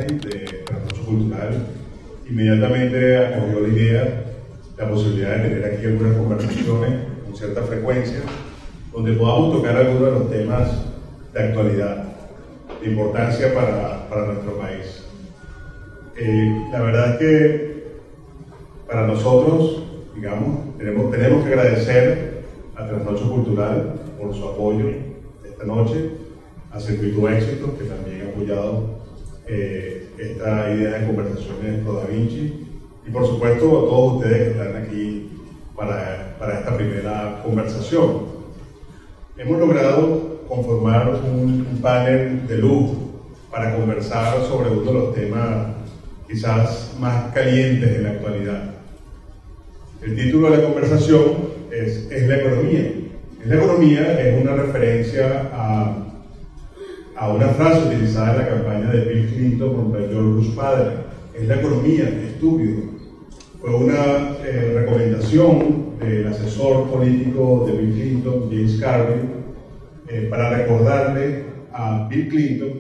de Trasnocho Cultural, inmediatamente acogió la idea, la posibilidad de tener aquí algunas conversaciones con cierta frecuencia, donde podamos tocar algunos de los temas de actualidad, de importancia para nuestro país. La verdad es que para nosotros, digamos, tenemos que agradecer a Trasnocho Cultural por su apoyo esta noche, a Circuito Éxitos, que también ha apoyado esta idea de conversaciones Pro Da Vinci, y por supuesto a todos ustedes que están aquí para esta primera conversación. Hemos logrado conformar un panel de lujo para conversar sobre uno de los temas quizás más calientes en la actualidad. El título de la conversación es la economía. La economía es una referencia a una frase utilizada en la campaña de Bill Clinton contra George Bush padre. Es la economía, estúpido. Fue una recomendación del asesor político de Bill Clinton, James Carville, para recordarle a Bill Clinton,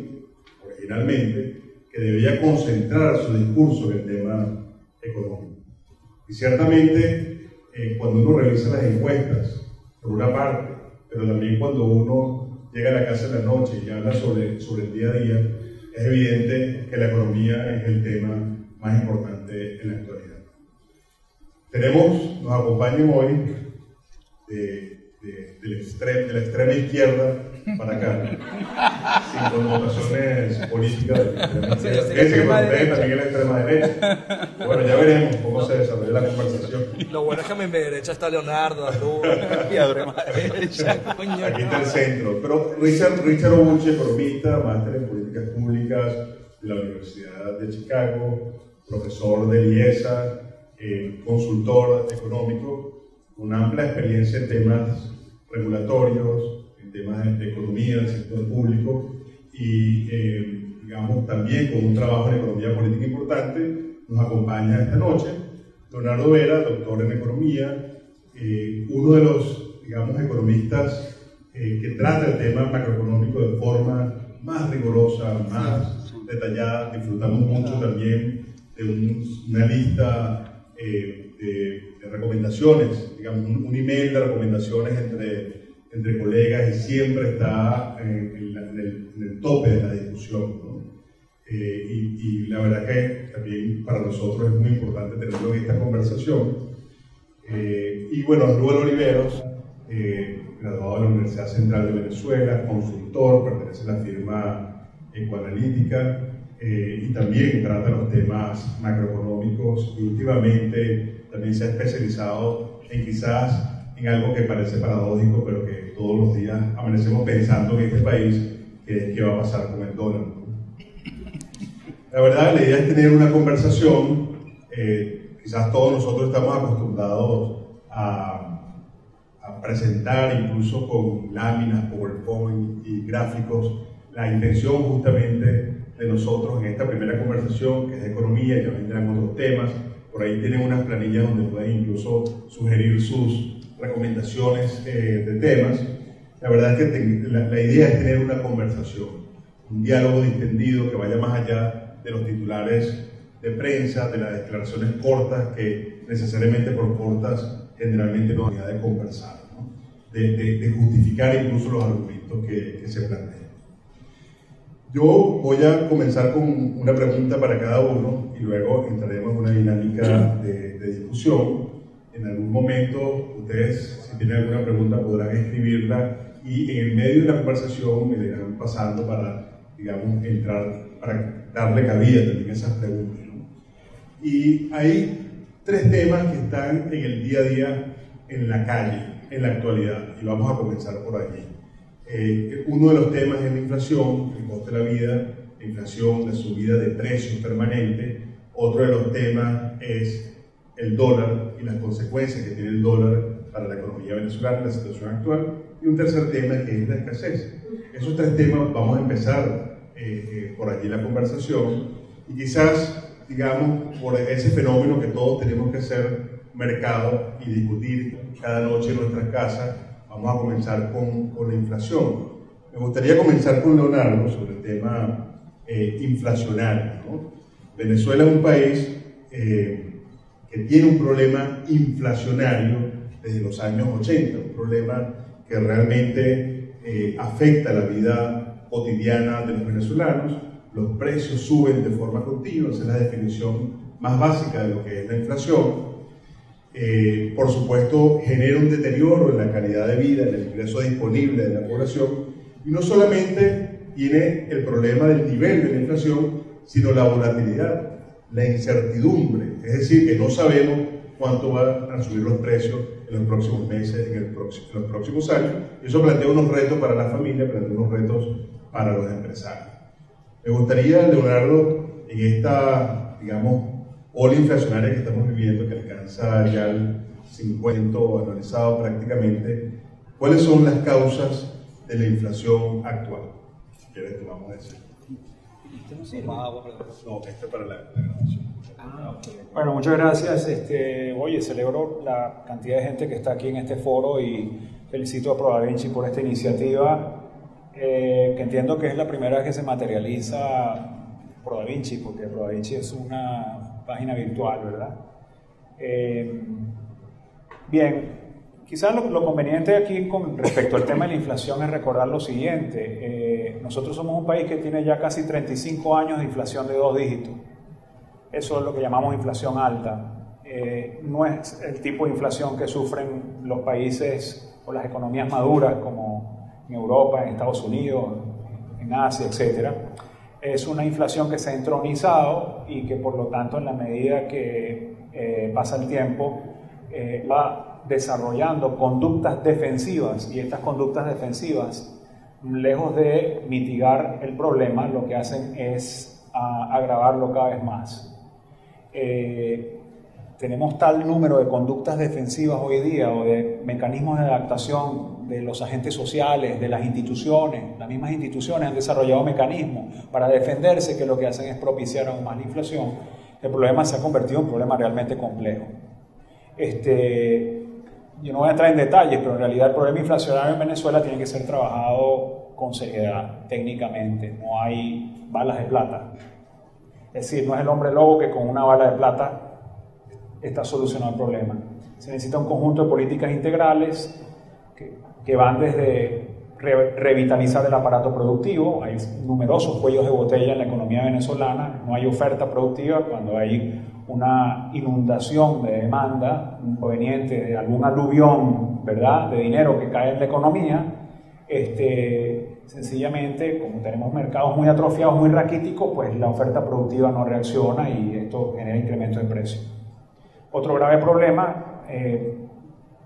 originalmente, que debía concentrar su discurso en el tema económico. Y ciertamente, cuando uno revisa las encuestas, por una parte, pero también cuando uno llega a la casa en la noche y habla sobre el día a día, es evidente que la economía es el tema más importante en la actualidad. Nos acompañan hoy de la extrema izquierda para acá, sin connotaciones políticas de la extrema izquierda. Fíjense que para ustedes también es la extrema derecha. Bueno, ya veremos cómo se desarrolla la conversación. Lo bueno es que a mi derecha está Leonardo, Arturo, y a mi derecha. Aquí está el centro. Pero Richard Obuchi, economista, máster en políticas públicas de la Universidad de Chicago, profesor de IESA, consultor económico, con amplia experiencia en temas regulatorios, en temas de economía del sector público y, digamos, también con un trabajo en economía política importante, nos acompaña esta noche Leonardo Vera, doctor en economía, uno de los, digamos, economistas que trata el tema macroeconómico de forma más rigurosa, más detallada. Disfrutamos mucho también de una lista de recomendaciones, digamos, un email de recomendaciones entre colegas, y siempre está en el tope de la discusión, ¿no? Y la verdad que también para nosotros es muy importante tenerlo en esta conversación. Y bueno, Rubén Oliveros, graduado de la Universidad Central de Venezuela, consultor, pertenece a la firma Ecoanalítica, y también trata los temas macroeconómicos, y últimamente también se ha especializado en algo que parece paradójico, pero que todos los días amanecemos pensando en este país, que es qué va a pasar con el dólar, ¿no? La verdad, la idea es tener una conversación. Quizás todos nosotros estamos acostumbrados a presentar, incluso con láminas, PowerPoint y gráficos, la intención justamente de nosotros en esta primera conversación, que es de economía, y ya vendrán otros temas. Por ahí tienen unas planillas donde pueden incluso sugerir sus recomendaciones de temas. La verdad es que la idea es tener una conversación, un diálogo distendido que vaya más allá de los titulares de prensa, de las declaraciones cortas, que necesariamente por cortas generalmente no hay de conversar, ¿no? de justificar incluso los argumentos que se plantean. Yo voy a comenzar con una pregunta para cada uno y luego entraremos en una dinámica de discusión. En algún momento ustedes, si tienen alguna pregunta, podrán escribirla, y en el medio de la conversación me la irán pasando para, digamos, para darle cabida también a esas preguntas, ¿no? Y hay tres temas que están en el día a día, en la calle, en la actualidad, y vamos a comenzar por allí. Uno de los temas es la inflación, el costo de la vida, la inflación, la subida de precios permanente. Otro de los temas es el dólar y las consecuencias que tiene el dólar para la economía venezolana, la situación actual. Y un tercer tema que es la escasez. Esos tres temas vamos a empezar por allí la conversación, y quizás, digamos, por ese fenómeno que todos tenemos que hacer mercado y discutir cada noche en nuestras casas, vamos a comenzar con la inflación. Me gustaría comenzar con Leonardo sobre el tema inflacionaria, ¿no? Venezuela es un país que tiene un problema inflacionario desde los años 80, un problema que realmente afecta la vida cotidiana de los venezolanos. Los precios suben de forma continua, esa es la definición más básica de lo que es la inflación. Por supuesto, genera un deterioro en la calidad de vida, en el ingreso disponible de la población, y no solamente tiene el problema del nivel de la inflación, sino la volatilidad, la incertidumbre, es decir, que no sabemos cuánto van a subir los precios en los próximos meses, en los próximos años. Eso plantea unos retos para la familia, plantea unos retos para los empresarios. Me gustaría, Leonardo, en esta, digamos, ola inflacionaria que estamos viviendo, que alcanza ya el 50 anualizado prácticamente, ¿cuáles son las causas de la inflación actual? Si quieres, te vamos a decir. No, este para la grabación. Bueno, muchas gracias. Oye, celebro la cantidad de gente que está aquí en este foro y felicito a ProDaVinci por esta iniciativa, que entiendo que es la primera vez que se materializa ProDaVinci, porque ProDaVinci es una página virtual, ¿verdad? Bien, quizás lo conveniente aquí con respecto al tema de la inflación es recordar lo siguiente. Nosotros somos un país que tiene ya casi 35 años de inflación de 2 dígitos. Eso es lo que llamamos inflación alta. No es el tipo de inflación que sufren los países o las economías maduras como en Europa, en Estados Unidos, en Asia, etc. Es una inflación que se ha entronizado y que por lo tanto en la medida que pasa el tiempo va desarrollando conductas defensivas, y estas conductas defensivas, lejos de mitigar el problema, lo que hacen es agravarlo cada vez más. Tenemos tal número de conductas defensivas hoy día, o de mecanismos de adaptación de los agentes sociales, de las instituciones. Las mismas instituciones han desarrollado mecanismos para defenderse, que lo que hacen es propiciar aún más la inflación. El problema se ha convertido en un problema realmente complejo. Yo no voy a entrar en detalles, pero en realidad el problema inflacionario en Venezuela tiene que ser trabajado con seriedad, técnicamente. No hay balas de plata. Es decir, no es el hombre lobo que con una bala de plata está solucionado el problema. Se necesita un conjunto de políticas integrales que van desde revitalizar el aparato productivo. Hay numerosos cuellos de botella en la economía venezolana. No hay oferta productiva cuando hay una inundación de demanda proveniente de algún aluvión, ¿verdad?, de dinero que cae en la economía. Sencillamente, como tenemos mercados muy atrofiados, muy raquíticos, pues la oferta productiva no reacciona y esto genera incremento de precios. Otro grave problema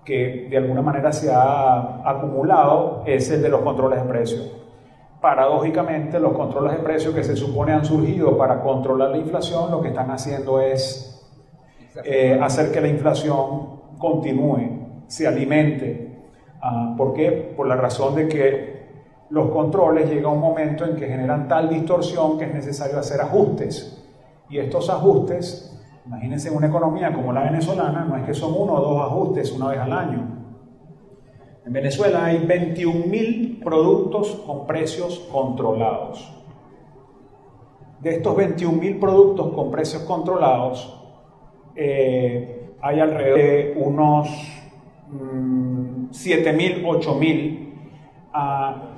que de alguna manera se ha acumulado es el de los controles de precios. Paradójicamente, los controles de precios que se supone han surgido para controlar la inflación, lo que están haciendo es hacer que la inflación continúe, se alimente. ¿Por qué? Por la razón de que los controles llega un momento en que generan tal distorsión que es necesario hacer ajustes. Y estos ajustes, imagínense, en una economía como la venezolana, no es que son 1 o 2 ajustes una vez al año. En Venezuela hay 21.000 productos con precios controlados. De estos 21.000 productos con precios controlados, hay alrededor de unos 7.000, 8.000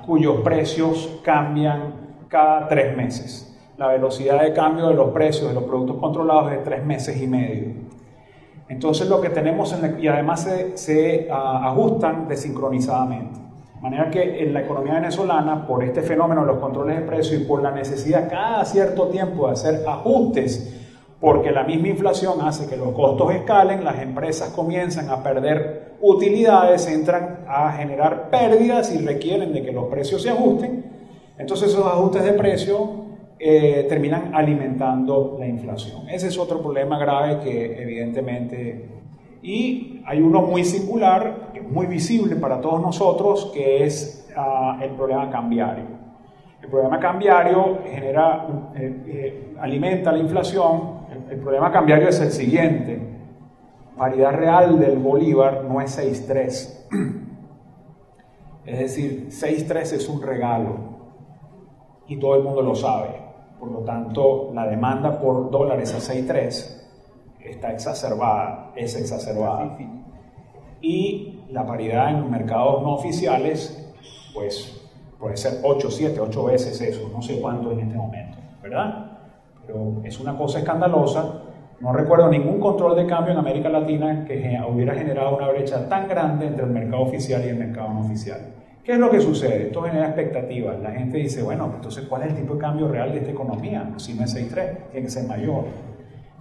cuyos precios cambian cada 3 meses. La velocidad de cambio de los precios de los productos controlados es de 3 meses y medio. Entonces lo que tenemos, y además se ajustan desincronizadamente. De manera que en la economía venezolana, por este fenómeno de los controles de precios y por la necesidad cada cierto tiempo de hacer ajustes, porque la misma inflación hace que los costos escalen, las empresas comienzan a perder utilidades, entran a generar pérdidas y requieren de que los precios se ajusten. Entonces esos ajustes de precio terminan alimentando la inflación. Ese es otro problema grave que evidentemente... Y hay uno muy singular, muy visible para todos nosotros, que es el problema cambiario. El problema cambiario alimenta la inflación. El problema cambiario es el siguiente: paridad real del bolívar no es 6.3. Es decir, 6.3 es un regalo y todo el mundo lo sabe. por lo tanto la demanda por dólares a 6.3 está exacerbada, es exacerbada. Y la paridad en mercados no oficiales, pues puede ser 8, 7, 8 veces eso, no sé cuánto en este momento, ¿verdad? Pero es una cosa escandalosa. No recuerdo ningún control de cambio en América Latina que hubiera generado una brecha tan grande entre el mercado oficial y el mercado no oficial. ¿Qué es lo que sucede? Esto genera expectativas. La gente dice, bueno, entonces, ¿cuál es el tipo de cambio real de esta economía? Si no es 6.3, tiene que ser mayor.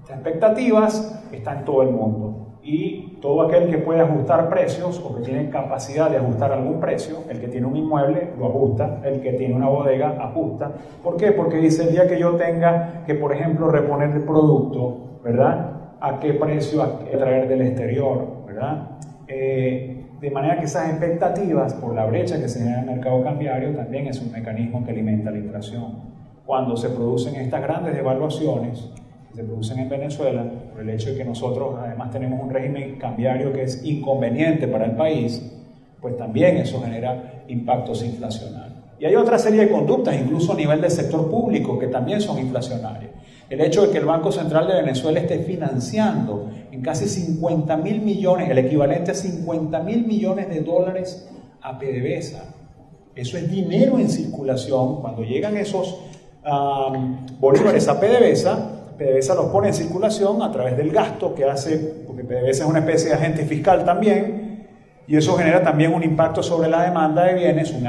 Estas expectativas están en todo el mundo. Y todo aquel que puede ajustar precios o que tiene capacidad de ajustar algún precio, el que tiene un inmueble lo ajusta, el que tiene una bodega ajusta. ¿Por qué? Porque dice, el día que yo tenga que, por ejemplo, reponer el producto, ¿verdad? ¿A qué precio traer del exterior? ¿Verdad? De manera que esas expectativas, por la brecha que se genera en el mercado cambiario, también es un mecanismo que alimenta la inflación. Cuando se producen estas grandes devaluaciones, que se producen en Venezuela, por el hecho de que nosotros además tenemos un régimen cambiario que es inconveniente para el país, pues también eso genera impactos inflacionarios. Y hay otra serie de conductas, incluso a nivel del sector público, que también son inflacionarias. El hecho de que el Banco Central de Venezuela esté financiando en casi 50.000 millones, el equivalente a 50.000 millones de dólares a PDVSA. Eso es dinero en circulación. Cuando llegan esos bolívares a PDVSA los pone en circulación a través del gasto que hace, porque PDVSA es una especie de agente fiscal también, y eso genera también un impacto sobre la demanda de bienes, un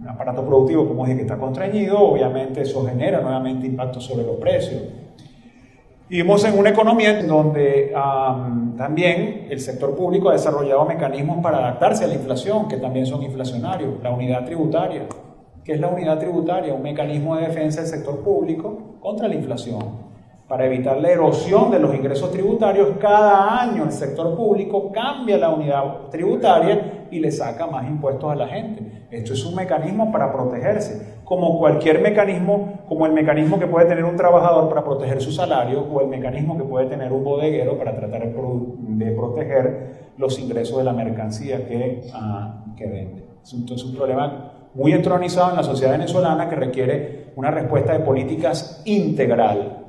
aparato productivo, como dije, que está contrañido. Obviamente eso genera nuevamente impacto sobre los precios. Vivimos en una economía en donde también el sector público ha desarrollado mecanismos para adaptarse a la inflación, que también son inflacionarios. La unidad tributaria. ¿Qué es la unidad tributaria? Un mecanismo de defensa del sector público contra la inflación. Para evitar la erosión de los ingresos tributarios, cada año el sector público cambia la unidad tributaria y le saca más impuestos a la gente. Esto es un mecanismo para protegerse, como cualquier mecanismo, como el mecanismo que puede tener un trabajador para proteger su salario o el mecanismo que puede tener un bodeguero para tratar de proteger los ingresos de la mercancía que vende. Entonces es un problema muy entronizado en la sociedad venezolana que requiere una respuesta de políticas integral.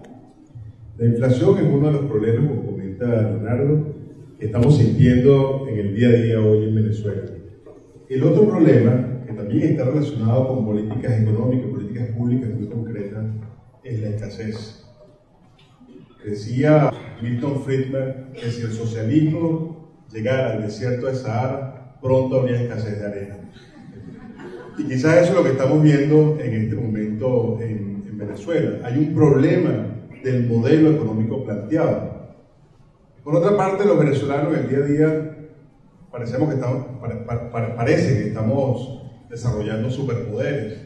La inflación es uno de los problemas, como comenta Leonardo, que estamos sintiendo en el día a día hoy en Venezuela. El otro problema, que también está relacionado con políticas económicas, políticas públicas muy concretas, es la escasez. Decía Milton Friedman que si el socialismo llegara al desierto de Sahara, pronto habría escasez de arena. Y quizás eso es lo que estamos viendo en este momento en Venezuela. Hay un problema del modelo económico planteado. Por otra parte, los venezolanos en el día a día parece que estamos desarrollando superpoderes.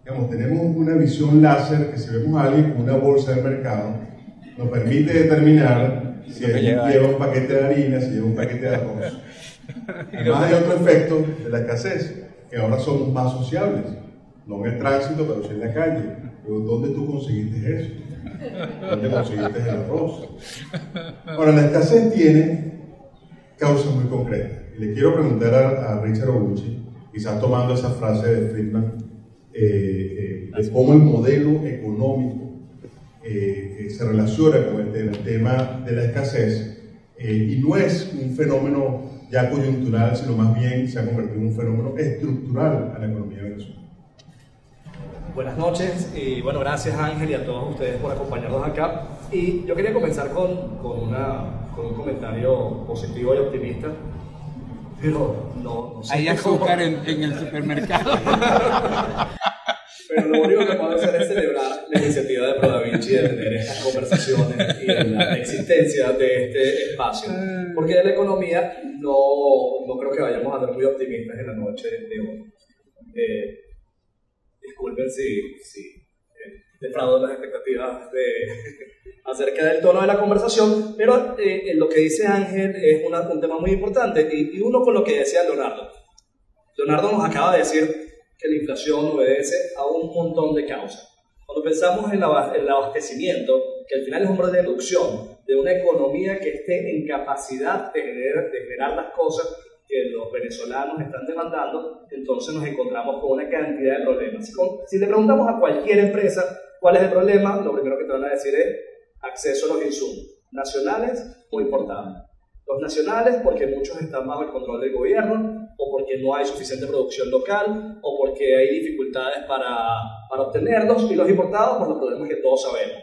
Digamos, tenemos una visión láser que si vemos a alguien con una bolsa de mercado, nos permite determinar si lleva un paquete de harina, si lleva un paquete de arroz. Además hay otro efecto de la escasez, que ahora somos más sociables, no en el tránsito, pero sí en la calle. Pero ¿dónde tú conseguiste eso? ¿Dónde conseguiste el arroz? Ahora, la escasez tiene causas muy concretas. Y le quiero preguntar a Richard Obuchi, quizás tomando esa frase de Friedman, de cómo el modelo económico se relaciona con el tema de la escasez, y no es un fenómeno ya coyuntural, sino más bien se ha convertido en un fenómeno estructural a la economía venezolana. Buenas noches y bueno, gracias Ángel y a todos ustedes por acompañarnos acá. Y yo quería comenzar con un comentario positivo y optimista, pero no sé. Hay azúcar en el supermercado. Pero lo único que puedo hacer es celebrar la iniciativa de ProDaVinci de tener estas conversaciones y de la existencia de este espacio. Porque de la economía no creo que vayamos a ser muy optimistas en la noche de hoy. Disculpen si defraudo las expectativas acerca del tono de la conversación, pero lo que dice Ángel es un tema muy importante y uno con lo que decía Leonardo. Leonardo nos acaba de decir que la inflación obedece a un montón de causas. Cuando pensamos en el abastecimiento, que al final es un modelo de reducción de una economía que esté en capacidad de generar las cosas que los venezolanos están demandando, entonces nos encontramos con una cantidad de problemas. Si le preguntamos a cualquier empresa cuál es el problema, lo primero que te van a decir es acceso a los insumos, nacionales o importados. Los nacionales porque muchos están bajo el control del gobierno, o porque no hay suficiente producción local, o porque hay dificultades para obtenerlos, y los importados por los problemas que todos sabemos.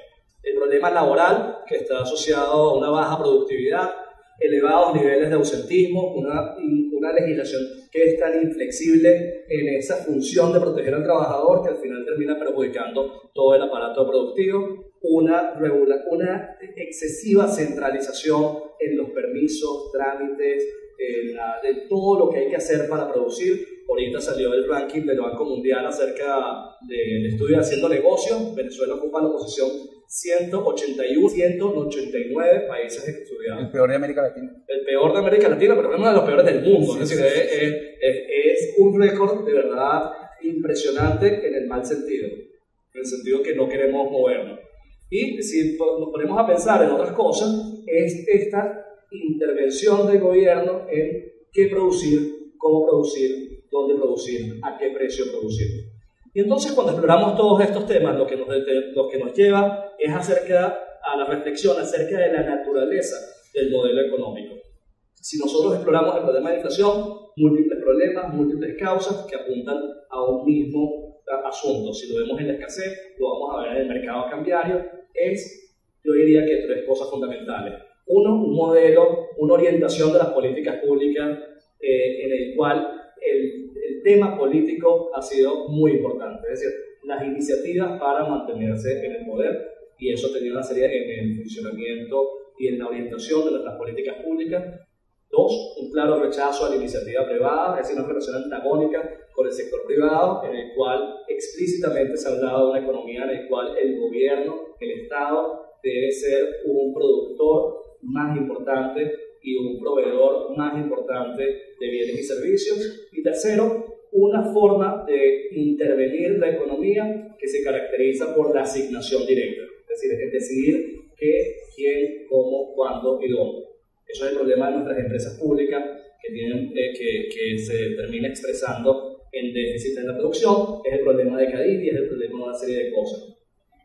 El problema laboral, que está asociado a una baja productividad, elevados niveles de ausentismo, una legislación que es tan inflexible en esa función de proteger al trabajador que al final termina perjudicando todo el aparato productivo, una excesiva centralización en los permisos, trámites, de todo lo que hay que hacer para producir. Ahorita salió el ranking del Banco Mundial acerca del estudio de haciendo negocios. Venezuela ocupa la posición 189 países estudiados. El peor de América Latina. El peor de América Latina, pero es uno de los peores del mundo. Sí, es decir, es un récord de verdad impresionante en el mal sentido, en el sentido que no queremos movernos. Y si nos ponemos a pensar en otras cosas, es esta intervención del gobierno en qué producir, cómo producir, dónde producir, a qué precio producir. Y entonces cuando exploramos todos estos temas, lo que nos lleva es a la reflexión acerca de la naturaleza del modelo económico. Si nosotros exploramos el problema de inflación, múltiples problemas, múltiples causas que apuntan a un mismo asunto. Si lo vemos en la escasez, lo vamos a ver en el mercado cambiario. Yo diría que tres cosas fundamentales. Uno, un modelo, una orientación de las políticas públicas en el cual el tema político ha sido muy importante. Es decir, las iniciativas para mantenerse en el poder, y eso tenía una serie en el funcionamiento y en la orientación de nuestras políticas públicas. Dos, un claro rechazo a la iniciativa privada, es decir, una relación antagónica con el sector privado, en el cual explícitamente se ha hablado de una economía en la cual el gobierno, el Estado, debe ser un productor más importante y un proveedor más importante de bienes y servicios. Y tercero, una forma de intervenir la economía que se caracteriza por la asignación directa, es decir, es decidir qué, quién, cómo, cuándo y dónde. Eso es el problema de nuestras empresas públicas que se termina expresando en déficit en la producción, es el problema de Cadiz y es el problema de una serie de cosas.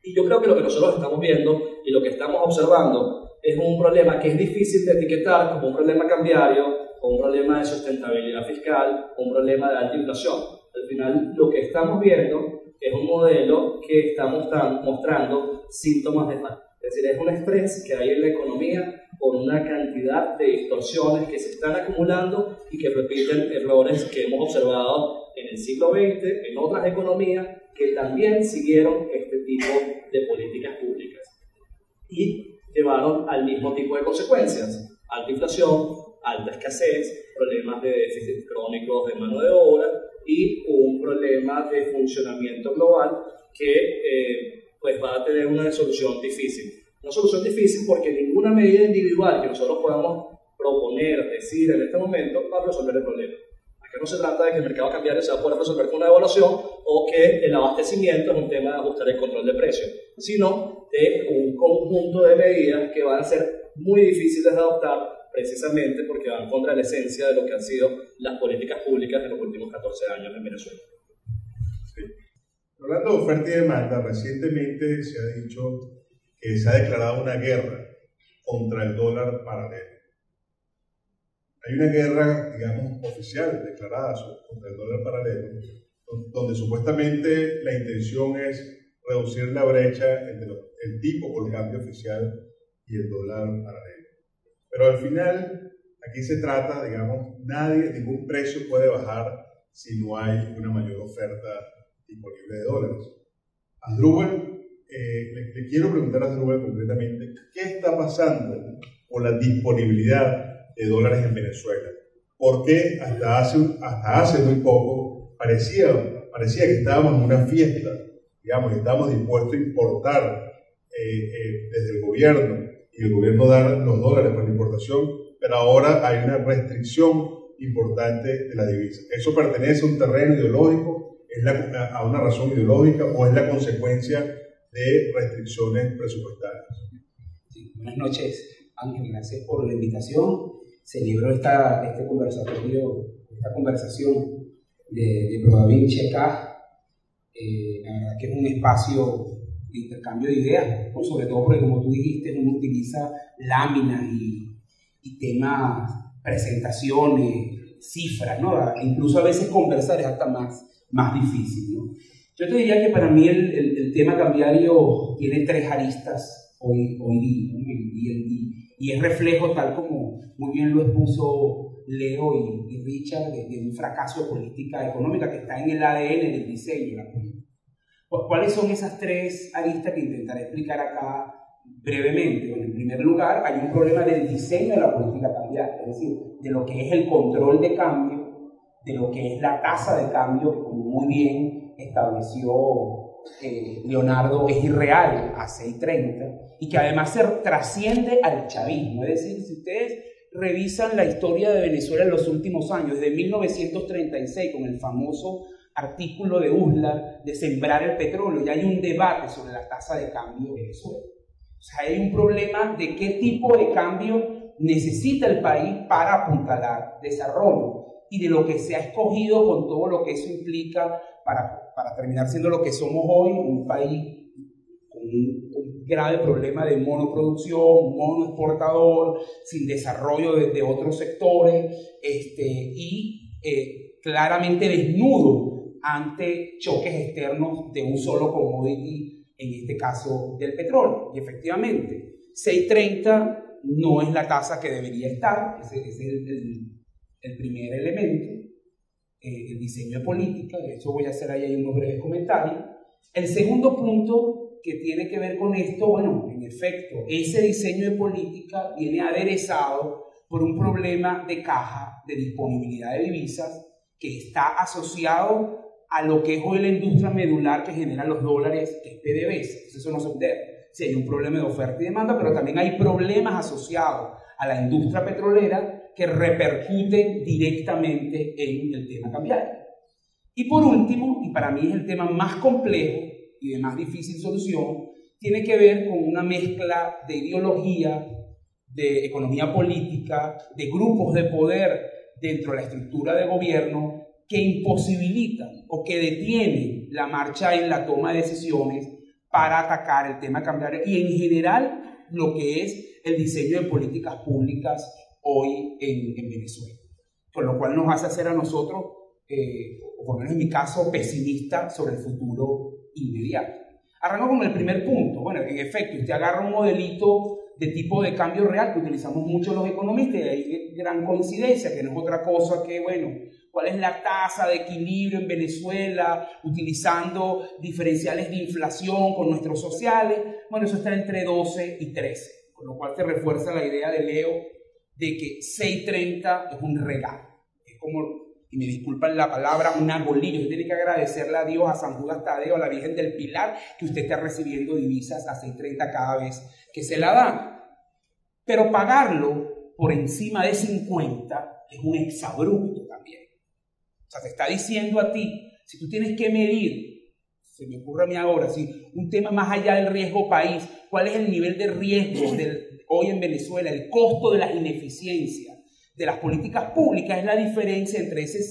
Y yo creo que lo que nosotros estamos viendo y lo que estamos observando es un problema que es difícil de etiquetar como un problema cambiario, o un problema de sustentabilidad fiscal, o un problema de alta inflación. Al final, lo que estamos viendo es un modelo que está mostrando síntomas de falta. Es decir, es un estrés que hay en la economía con una cantidad de distorsiones que se están acumulando y que repiten errores que hemos observado en el siglo XX, en otras economías que también siguieron este tipo de políticas públicas y llevaron al mismo tipo de consecuencias: alta inflación, alta escasez, problemas de déficit crónicos de mano de obra y un problema de funcionamiento global que pues va a tener una solución difícil. Una solución difícil porque ninguna medida individual que nosotros podamos proponer, decir en este momento, va a resolver el problema. Aquí no se trata de que el mercado cambiario se va a poder resolver con una devaluación o que el abastecimiento es un tema de ajustar el control de precios, sino de un conjunto de medidas que van a ser muy difíciles de adoptar precisamente porque van contra la esencia de lo que han sido las políticas públicas en los últimos 14 años en Venezuela. Sí. Hablando de oferta y demanda, recientemente se ha dicho que se ha declarado una guerra contra el dólar paralelo. Hay una guerra, digamos, oficial declarada contra el dólar paralelo, donde supuestamente la intención es reducir la brecha entre el tipo por cambio oficial y el dólar paralelo. Pero al final, aquí se trata, digamos, ningún precio puede bajar si no hay una mayor oferta disponible de dólares. Asdrúbal, le quiero preguntar a Asdrúbal concretamente, ¿qué está pasando con la disponibilidad de dólares en Venezuela? Porque hasta hace muy poco parecía que estábamos en una fiesta, digamos, que estábamos dispuestos a importar desde el gobierno y el gobierno dar los dólares para la importación, pero ahora hay una restricción importante de la divisa. ¿Eso pertenece a un terreno ideológico? ¿Es a una razón ideológica o es la consecuencia de restricciones presupuestarias? Sí, buenas noches, Ángel, gracias por la invitación. celebro este conversatorio, esta conversación de ProDaVinci acá. La verdad que es un espacio de intercambio de ideas, ¿no? Sobre todo porque, como tú dijiste, uno utiliza láminas y temas, presentaciones, cifras, ¿no? Incluso a veces conversar es hasta más difícil, ¿no? Yo te diría que para mí el tema cambiario tiene tres aristas hoy día, ¿no? Y es reflejo, tal como muy bien lo expuso Leo y Richard, de un fracaso de política económica que está en el ADN del diseño de la política. Pues, ¿cuáles son esas tres aristas que intentaré explicar acá brevemente? Bueno, en primer lugar, hay un problema del diseño de la política cambiaria, es decir, de lo que es el control de cambio, de lo que es la tasa de cambio, que como muy bien estableció Leonardo, es irreal a 6.30, y que además se trasciende al chavismo. Es decir, si ustedes revisan la historia de Venezuela en los últimos años, desde 1936, con el famoso artículo de Uslar de sembrar el petróleo, ya hay un debate sobre la tasa de cambio de Venezuela. O sea, hay un problema de qué tipo de cambio necesita el país para apuntalar desarrollo, y de lo que se ha escogido con todo lo que eso implica para terminar siendo lo que somos hoy, un país con un grave problema de monoproducción, monoexportador, sin desarrollo de otros sectores, claramente desnudo ante choques externos de un solo commodity, en este caso del petróleo. Y efectivamente, 6.30 no es la tasa que debería estar, ese es el primer elemento, el diseño de política. De hecho voy a hacer ahí unos breves comentarios. El segundo punto que tiene que ver con esto, bueno, en efecto, ese diseño de política viene aderezado por un problema de caja, de disponibilidad de divisas, que está asociado a lo que es hoy la industria medular que genera los dólares, que es PDVSA. Entonces eso no se observa. Sí, hay un problema de oferta y demanda, pero también hay problemas asociados a la industria petrolera que repercuten directamente en el tema cambiario. Y por último, y para mí es el tema más complejo y de más difícil solución, tiene que ver con una mezcla de ideología, de economía política, de grupos de poder dentro de la estructura de gobierno que imposibilitan o que detienen la marcha en la toma de decisiones para atacar el tema cambiario y en general lo que es el diseño de políticas públicas hoy en Venezuela. Con lo cual nos hace hacer a nosotros, o por lo menos en mi caso, pesimista sobre el futuro inmediato. Arranco con el primer punto. Bueno, en efecto, usted agarra un modelito de tipo de cambio real que utilizamos mucho los economistas, y hay gran coincidencia, que no es otra cosa que, bueno, cuál es la tasa de equilibrio en Venezuela, utilizando diferenciales de inflación con nuestros sociales. Bueno, eso está entre 12 y 13, con lo cual se refuerza la idea de Leo de que 6.30 es un regalo. Es como, y me disculpan la palabra, una golilla. Usted tiene que agradecerle a Dios, a San Judas Tadeo, a la Virgen del Pilar, que usted está recibiendo divisas a 6.30 cada vez que se la dan. Pero pagarlo por encima de 50 es un exabrupto también. O sea, te está diciendo a ti, si tú tienes que medir, se me ocurre a mí ahora, si un tema más allá del riesgo país, ¿cuál es el nivel de riesgo hoy en Venezuela? El costo de las ineficiencias de las políticas públicas es la diferencia entre ese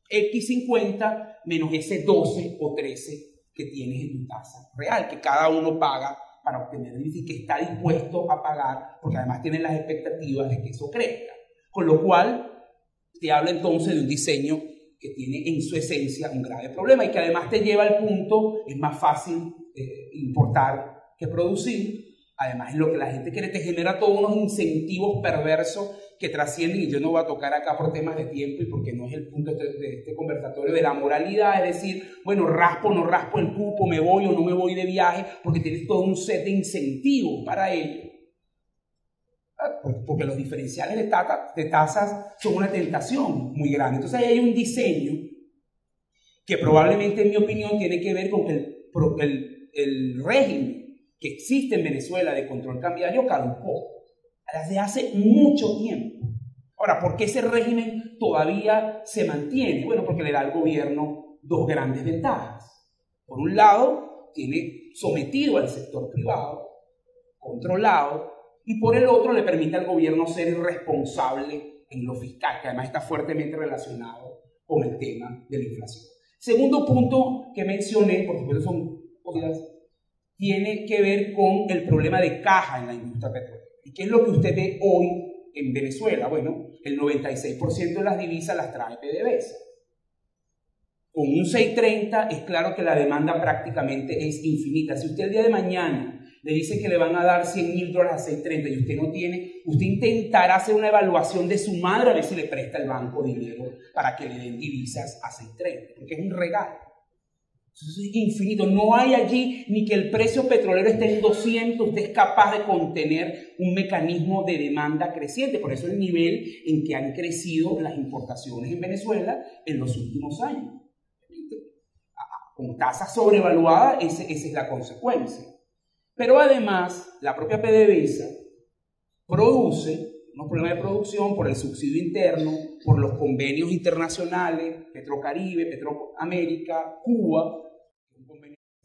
X50 menos ese 12 o 13 que tienes en tu tasa real, que cada uno paga para obtener y que está dispuesto a pagar, porque además tienen las expectativas de que eso crezca. Con lo cual, te habla entonces de un diseño que tiene en su esencia un grave problema y que además te lleva al punto, es más fácil importar que producir. Además, es lo que la gente quiere, te genera todos unos incentivos perversos que trascienden, y yo no voy a tocar acá por temas de tiempo y porque no es el punto de este conversatorio, de la moralidad, es decir, bueno, raspo o no raspo el cupo, me voy o no me voy de viaje, porque tienes todo un set de incentivos para ello. Porque los diferenciales de tasas son una tentación muy grande. Entonces ahí hay un diseño que probablemente, en mi opinión, tiene que ver con que el régimen que existe en Venezuela de control cambiario caducó desde hace mucho tiempo. Ahora, ¿por qué ese régimen todavía se mantiene? Bueno, porque le da al gobierno dos grandes ventajas. Por un lado, tiene sometido al sector privado, controlado, y por el otro le permite al gobierno ser irresponsable en lo fiscal, que además está fuertemente relacionado con el tema de la inflación. Segundo punto que mencioné, por supuesto son cosas, tiene que ver con el problema de caja en la industria petrolera. ¿Y qué es lo que usted ve hoy en Venezuela? Bueno, el 96% de las divisas las trae PDVSA. Con un 630 es claro que la demanda prácticamente es infinita. Si usted el día de mañana le dice que le van a dar $100.000 a 630 y usted no tiene, usted intentará hacer una evaluación de su madre a ver si le presta el banco dinero para que le den divisas a 630, porque es un regalo. Entonces es infinito. No hay allí ni que el precio petrolero esté en 200, usted es capaz de contener un mecanismo de demanda creciente. Por eso el nivel en que han crecido las importaciones en Venezuela en los últimos años. Con tasas sobrevaluadas, esa es la consecuencia. Pero además, la propia PDVSA produce unos problemas de producción por el subsidio interno, por los convenios internacionales, Petrocaribe, Petroamérica, Cuba,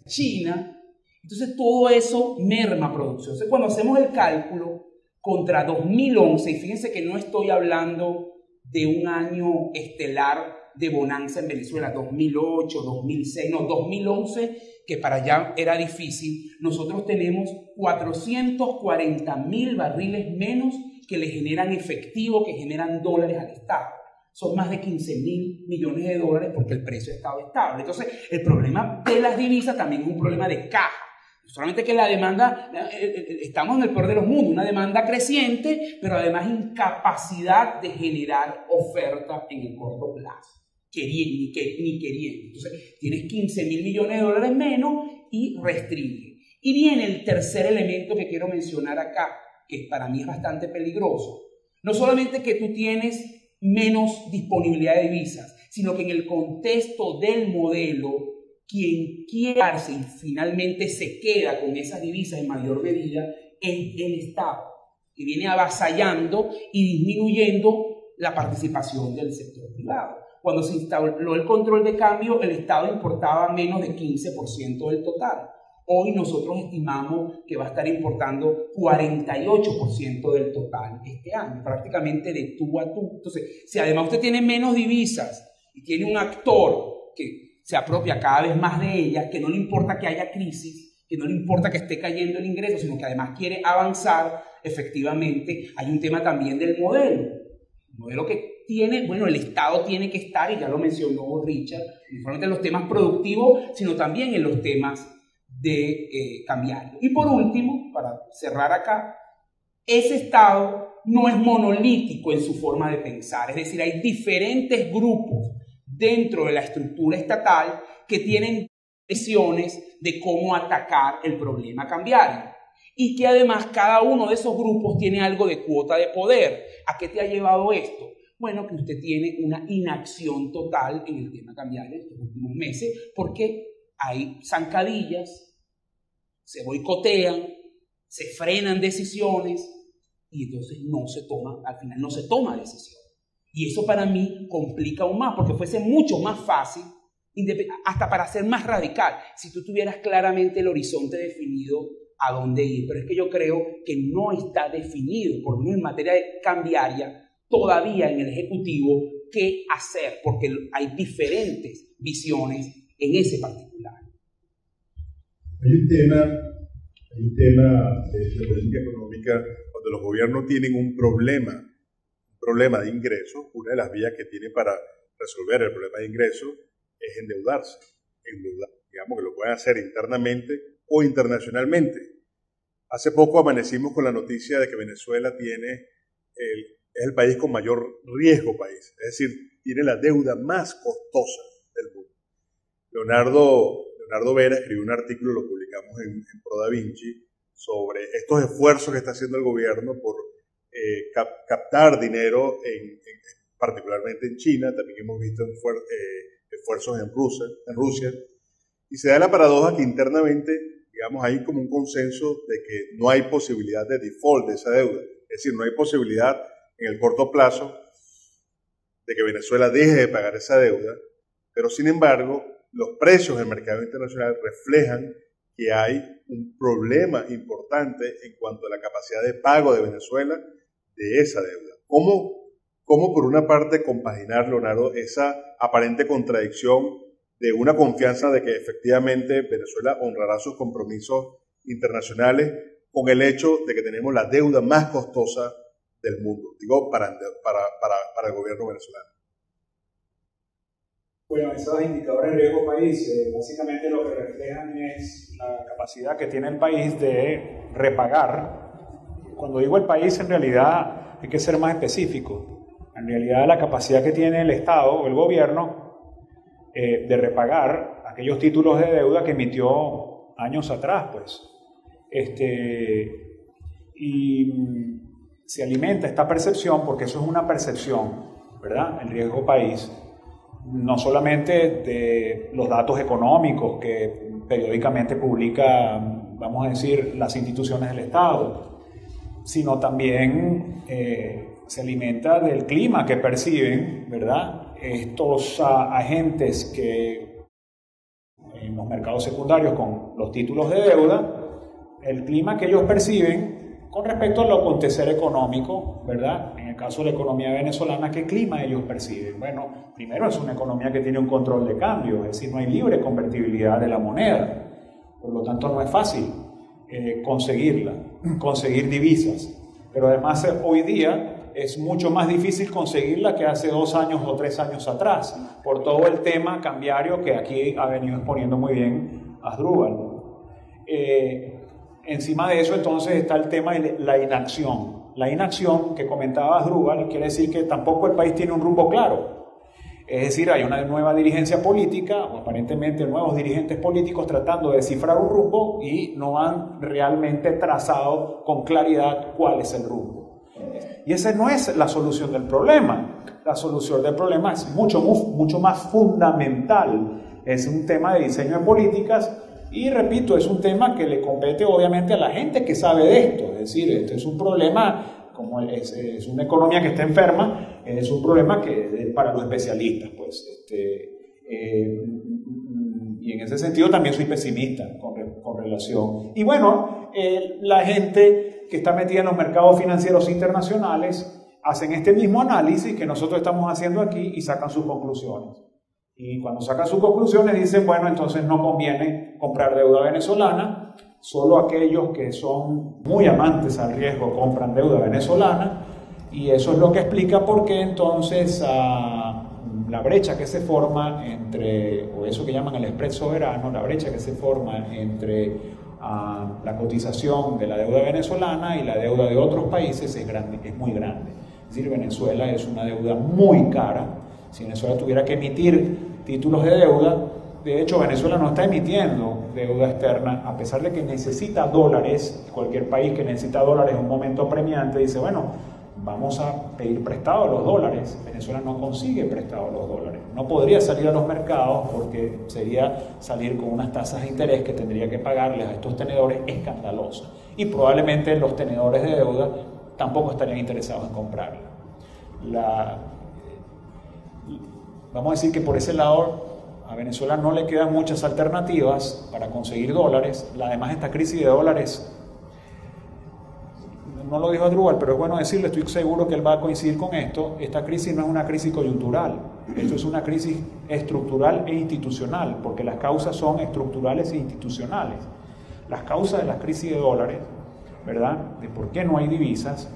China. Entonces todo eso merma producción. Entonces cuando hacemos el cálculo contra 2011, y fíjense que no estoy hablando de un año estelar de bonanza en Venezuela, 2008, 2006, no, 2011, que para allá era difícil, nosotros tenemos 440.000 barriles menos que le generan efectivo, que generan dólares al Estado. Son más de 15.000 millones de dólares porque el precio ha estado estable. Entonces, el problema de las divisas también es un problema de caja. Solamente que la demanda, estamos en el peor de los mundos, una demanda creciente, pero además incapacidad de generar oferta en el corto plazo. Ni queriendo. Entonces, tienes 15.000 millones de dólares menos y restringe. Y viene el tercer elemento que quiero mencionar acá, que para mí es bastante peligroso. No solamente que tú tienes menos disponibilidad de divisas, sino que en el contexto del modelo, quien quiere darse y finalmente se queda con esas divisas en mayor medida es el Estado, que viene avasallando y disminuyendo la participación del sector privado. Cuando se instaló el control de cambio, el Estado importaba menos de 15% del total. Hoy nosotros estimamos que va a estar importando 48% del total este año, prácticamente de tú a tú. Entonces, si además usted tiene menos divisas y tiene un actor que se apropia cada vez más de ellas, que no le importa que haya crisis, que no le importa que esté cayendo el ingreso, sino que además quiere avanzar, efectivamente hay un tema también del modelo. El modelo que tiene, bueno, el Estado tiene que estar, y ya lo mencionó Richard, no solamente en los temas productivos, sino también en los temas de cambiario. Y por último, para cerrar acá, ese Estado no es monolítico en su forma de pensar, es decir, hay diferentes grupos dentro de la estructura estatal que tienen decisiones de cómo atacar el problema cambiario y que además cada uno de esos grupos tiene algo de cuota de poder. ¿A qué te ha llevado esto? Bueno, que usted tiene una inacción total en el tema cambiario en estos últimos meses porque hay zancadillas, se boicotean, se frenan decisiones y entonces al final no se toma decisión. Y eso para mí complica aún más, porque fuese mucho más fácil, hasta para ser más radical, si tú tuvieras claramente el horizonte definido a dónde ir. Pero es que yo creo que no está definido, por lo menos en materia cambiaria, todavía en el Ejecutivo, qué hacer, porque hay diferentes visiones en ese particular. Hay un tema de política económica cuando los gobiernos tienen un problema de ingresos. Una de las vías que tiene para resolver el problema de ingresos es endeudarse. Digamos que lo pueden hacer internamente o internacionalmente. Hace poco amanecimos con la noticia de que Venezuela es el país con mayor riesgo país, es decir, tiene la deuda más costosa del mundo. Leonardo Vera escribió un artículo, lo publicamos en Pro Da Vinci, sobre estos esfuerzos que está haciendo el gobierno por captar dinero, particularmente en China. También hemos visto esfuerzos en Rusia, y se da la paradoja que internamente, digamos, hay como un consenso de que no hay posibilidad de default de esa deuda, es decir, no hay posibilidad en el corto plazo de que Venezuela deje de pagar esa deuda, pero sin embargo los precios del mercado internacional reflejan que hay un problema importante en cuanto a la capacidad de pago de Venezuela de esa deuda. ¿Cómo por una parte compaginar, Leonardo, esa aparente contradicción de una confianza de que efectivamente Venezuela honrará sus compromisos internacionales con el hecho de que tenemos la deuda más costosa del mundo, digo, para el gobierno venezolano? Bueno, esos indicadores de riesgo país básicamente lo que reflejan es la capacidad que tiene el país de repagar. Cuando digo el país, en realidad hay que ser más específico. En realidad la capacidad que tiene el Estado o el gobierno de repagar aquellos títulos de deuda que emitió años atrás, pues. Y se alimenta esta percepción, porque eso es una percepción, ¿verdad? El riesgo país, no solamente de los datos económicos que periódicamente publica, vamos a decir, las instituciones del Estado, sino también se alimenta del clima que perciben, ¿verdad? Estos agentes que en los mercados secundarios con los títulos de deuda, el clima que ellos perciben con respecto al acontecer económico, ¿verdad? En el caso de la economía venezolana, ¿qué clima ellos perciben? Bueno, primero es una economía que tiene un control de cambio, es decir, no hay libre convertibilidad de la moneda, por lo tanto no es fácil conseguir divisas, pero además hoy día es mucho más difícil conseguirla que hace 2 años o 3 años atrás, por todo el tema cambiario que aquí ha venido exponiendo muy bien Asdrúbal. Encima de eso, entonces, está el tema de la inacción. La inacción que comentaba Asdrúbal quiere decir que tampoco el país tiene un rumbo claro. Es decir, hay una nueva dirigencia política, o aparentemente nuevos dirigentes políticos tratando de descifrar un rumbo y no han realmente trazado con claridad cuál es el rumbo. Y esa no es la solución del problema. La solución del problema es mucho más fundamental. Es un tema de diseño de políticas y, repito, es un tema que le compete obviamente a la gente que sabe de esto. Es decir, este es un problema, como es una economía que está enferma, es un problema que es para los especialistas, pues. Y en ese sentido también soy pesimista con relación. Y bueno, la gente que está metida en los mercados financieros internacionales hacen este mismo análisis que nosotros estamos haciendo aquí y sacan sus conclusiones. Y cuando sacan sus conclusiones dicen, bueno, entonces no conviene comprar deuda venezolana, solo aquellos que son muy amantes al riesgo compran deuda venezolana, y eso es lo que explica por qué entonces la brecha que se forma entre, o eso que llaman el spread soberano, la brecha que se forma entre la cotización de la deuda venezolana y la deuda de otros países es muy grande. Es decir, Venezuela es una deuda muy cara. Si Venezuela tuviera que emitir títulos de deuda, de hecho Venezuela no está emitiendo deuda externa, a pesar de que necesita dólares. Cualquier país que necesita dólares en un momento apremiante dice, bueno, vamos a pedir prestado los dólares. Venezuela no consigue prestado los dólares. No podría salir a los mercados porque sería salir con unas tasas de interés que tendría que pagarles a estos tenedores escandalosas. Y probablemente los tenedores de deuda tampoco estarían interesados en comprarla. Vamos a decir que por ese lado a Venezuela no le quedan muchas alternativas para conseguir dólares. Además, esta crisis de dólares, no lo dijo Asdrúbal, pero es bueno decirlo, estoy seguro que él va a coincidir con esto. Esta crisis no es una crisis coyuntural, esto es una crisis estructural e institucional, porque las causas son estructurales e institucionales. Las causas de la crisis de dólares, ¿verdad?, de por qué no hay divisas,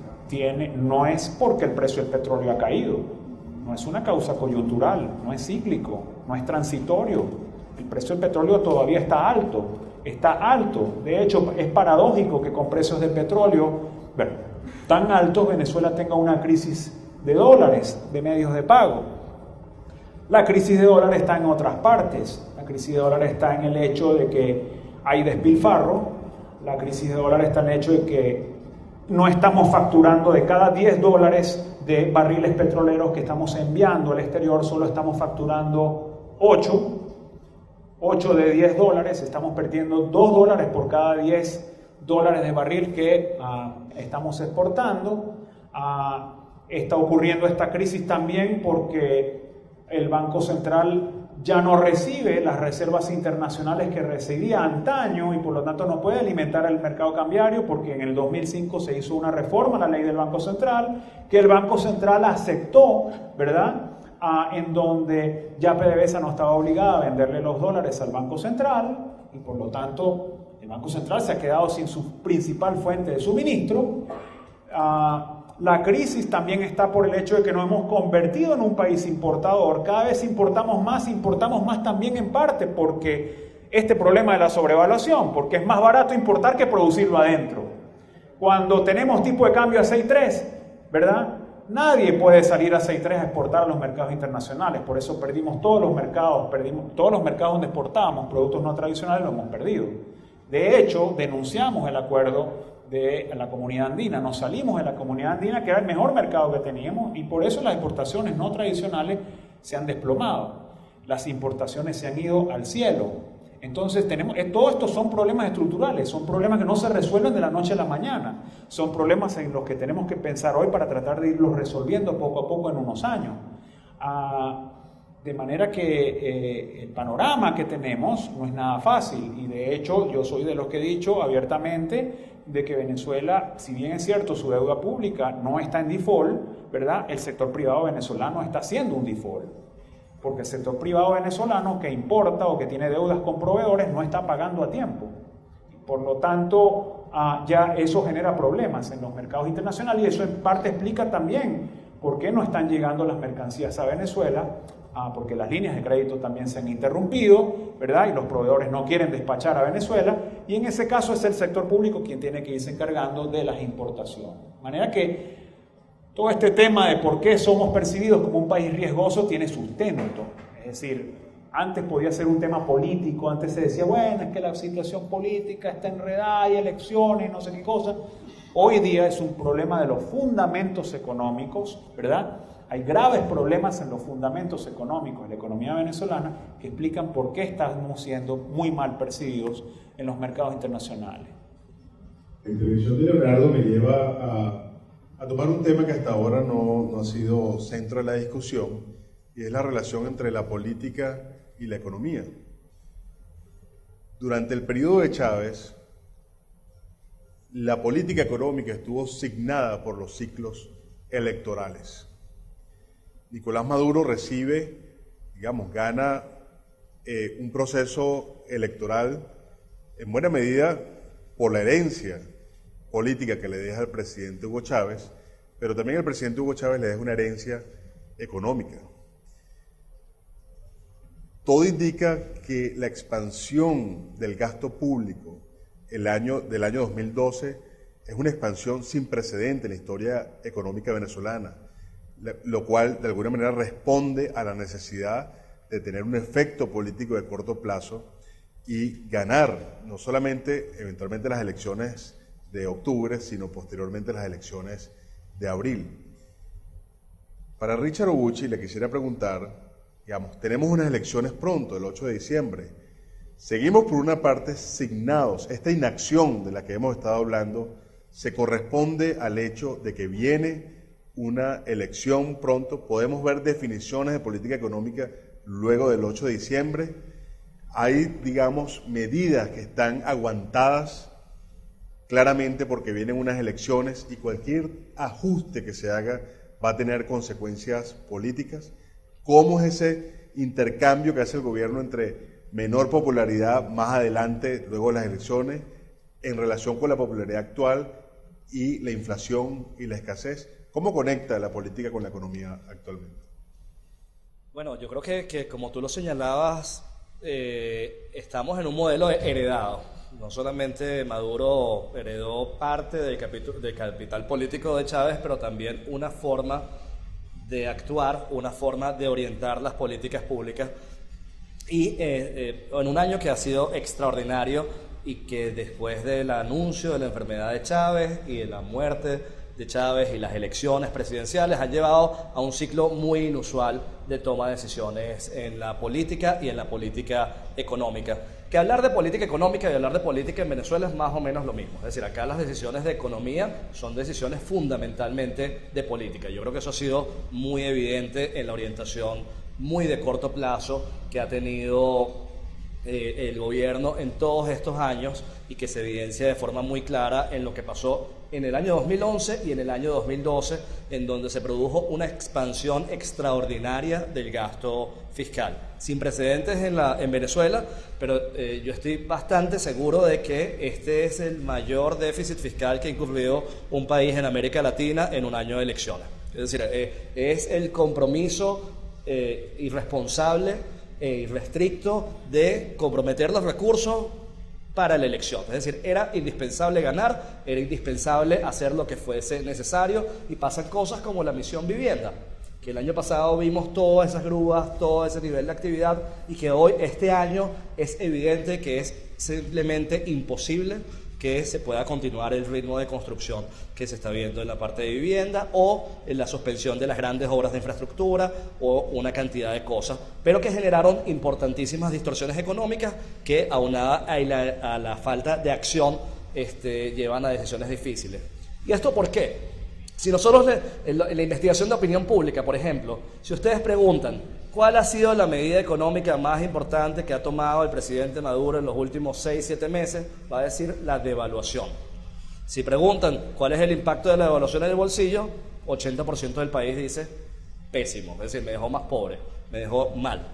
no es porque el precio del petróleo ha caído. No es una causa coyuntural, no es cíclico, no es transitorio. El precio del petróleo todavía está alto. De hecho, es paradójico que con precios del petróleo tan altos Venezuela tenga una crisis de dólares, de medios de pago. La crisis de dólares está en otras partes. La crisis de dólares está en el hecho de que hay despilfarro. La crisis de dólares está en el hecho de que no estamos facturando de cada $10 de barriles petroleros que estamos enviando al exterior, solo estamos facturando 8 de $10, estamos perdiendo $2 por cada $10 de barril que estamos exportando. Está ocurriendo esta crisis también porque el Banco Central ya no recibe las reservas internacionales que recibía antaño y por lo tanto no puede alimentar el mercado cambiario, porque en el 2005 se hizo una reforma a la ley del Banco Central, que el Banco Central aceptó, ¿verdad? En donde ya PDVSA no estaba obligada a venderle los dólares al Banco Central y por lo tanto el Banco Central se ha quedado sin su principal fuente de suministro. La crisis también está por el hecho de que nos hemos convertido en un país importador. Cada vez importamos más también en parte porque este problema de la sobrevaluación, porque es más barato importar que producirlo adentro. Cuando tenemos tipo de cambio a 6.3, ¿verdad? Nadie puede salir a 6.3 a exportar a los mercados internacionales, por eso perdimos todos los mercados donde exportábamos productos no tradicionales, lo hemos perdido. De hecho, denunciamos el acuerdo de la Comunidad Andina, nos salimos de la Comunidad Andina, que era el mejor mercado que teníamos, y por eso las exportaciones no tradicionales se han desplomado, las importaciones se han ido al cielo. Entonces todo esto son problemas estructurales, son problemas que no se resuelven de la noche a la mañana, son problemas en los que tenemos que pensar hoy para tratar de irlos resolviendo poco a poco en unos años. De manera que el panorama que tenemos no es nada fácil, y de hecho yo soy de los que he dicho abiertamente de que Venezuela, si bien es cierto su deuda pública no está en default, ¿verdad? El sector privado venezolano está haciendo un default, porque el sector privado venezolano que importa o que tiene deudas con proveedores no está pagando a tiempo. Por lo tanto, ya eso genera problemas en los mercados internacionales, y eso en parte explica también por qué no están llegando las mercancías a Venezuela, porque las líneas de crédito también se han interrumpido, ¿verdad? Y los proveedores no quieren despachar a Venezuela, y en ese caso es el sector público quien tiene que irse encargando de las importaciones. De manera que todo este tema de por qué somos percibidos como un país riesgoso tiene sustento. Es decir, antes podía ser un tema político, antes se decía, bueno, es que la situación política está enredada, hay elecciones, no sé qué cosa. Hoy día es un problema de los fundamentos económicos, ¿verdad? Hay graves problemas en los fundamentos económicos de la economía venezolana que explican por qué estamos siendo muy mal percibidos en los mercados internacionales. La intervención de Leonardo me lleva a tomar un tema que hasta ahora no ha sido centro de la discusión, y es la relación entre la política y la economía. Durante el periodo de Chávez, la política económica estuvo signada por los ciclos electorales. Nicolás Maduro gana un proceso electoral en buena medida por la herencia política que le deja el presidente Hugo Chávez, pero también el presidente Hugo Chávez le deja una herencia económica. Todo indica que la expansión del gasto público del año 2012 es una expansión sin precedente en la historia económica venezolana, lo cual de alguna manera responde a la necesidad de tener un efecto político de corto plazo y ganar no solamente eventualmente las elecciones de octubre, sino posteriormente las elecciones de abril. Para Richard Obuchi le quisiera preguntar, tenemos unas elecciones pronto, el 8 de diciembre. Seguimos por una parte signados. Esta inacción de la que hemos estado hablando se corresponde al hecho de que viene una elección pronto. Podemos ver definiciones de política económica luego del 8 de diciembre. Hay, medidas que están aguantadas claramente porque vienen unas elecciones y cualquier ajuste que se haga va a tener consecuencias políticas. ¿Cómo es ese intercambio que hace el gobierno entre menor popularidad más adelante, luego de las elecciones, en relación con la popularidad actual y la inflación y la escasez? ¿Cómo conecta la política con la economía actualmente? Bueno, yo creo que como tú lo señalabas, estamos en un modelo heredado. No solamente Maduro heredó parte del capital político de Chávez, pero también una forma de actuar, una forma de orientar las políticas públicas. Y en un año que ha sido extraordinario y que después del anuncio de la enfermedad de Chávez y de la muerte de Chávez y las elecciones presidenciales han llevado a un ciclo muy inusual de toma de decisiones en la política y en la política económica. Que hablar de política económica y hablar de política en Venezuela es más o menos lo mismo. Es decir, acá las decisiones de economía son decisiones fundamentalmente de política. Yo creo que eso ha sido muy evidente en la orientación muy de corto plazo que ha tenido el gobierno en todos estos años y que se evidencia de forma muy clara en lo que pasó en el año 2011 y en el año 2012, en donde se produjo una expansión extraordinaria del gasto fiscal, sin precedentes en Venezuela, pero yo estoy bastante seguro de que este es el mayor déficit fiscal que ha incurrido un país en América Latina en un año de elecciones. Es decir, es el compromiso irresponsable e irrestricto de comprometer los recursos para la elección. Es decir, era indispensable ganar, era indispensable hacer lo que fuese necesario, y pasan cosas como la misión vivienda, que el año pasado vimos todas esas grúas, todo ese nivel de actividad, y que hoy, este año, es evidente que es simplemente imposible que se pueda continuar el ritmo de construcción que se está viendo en la parte de vivienda, o en la suspensión de las grandes obras de infraestructura, o una cantidad de cosas, pero que generaron importantísimas distorsiones económicas que, aunada a la falta de acción, llevan a decisiones difíciles. ¿Y esto por qué? Si nosotros, en la investigación de opinión pública, por ejemplo, si ustedes preguntan ¿cuál ha sido la medida económica más importante que ha tomado el presidente Maduro en los últimos 6-7 meses? Va a decir la devaluación. Si preguntan cuál es el impacto de la devaluación en el bolsillo, 80% del país dice pésimo, es decir, me dejó más pobre, me dejó mal.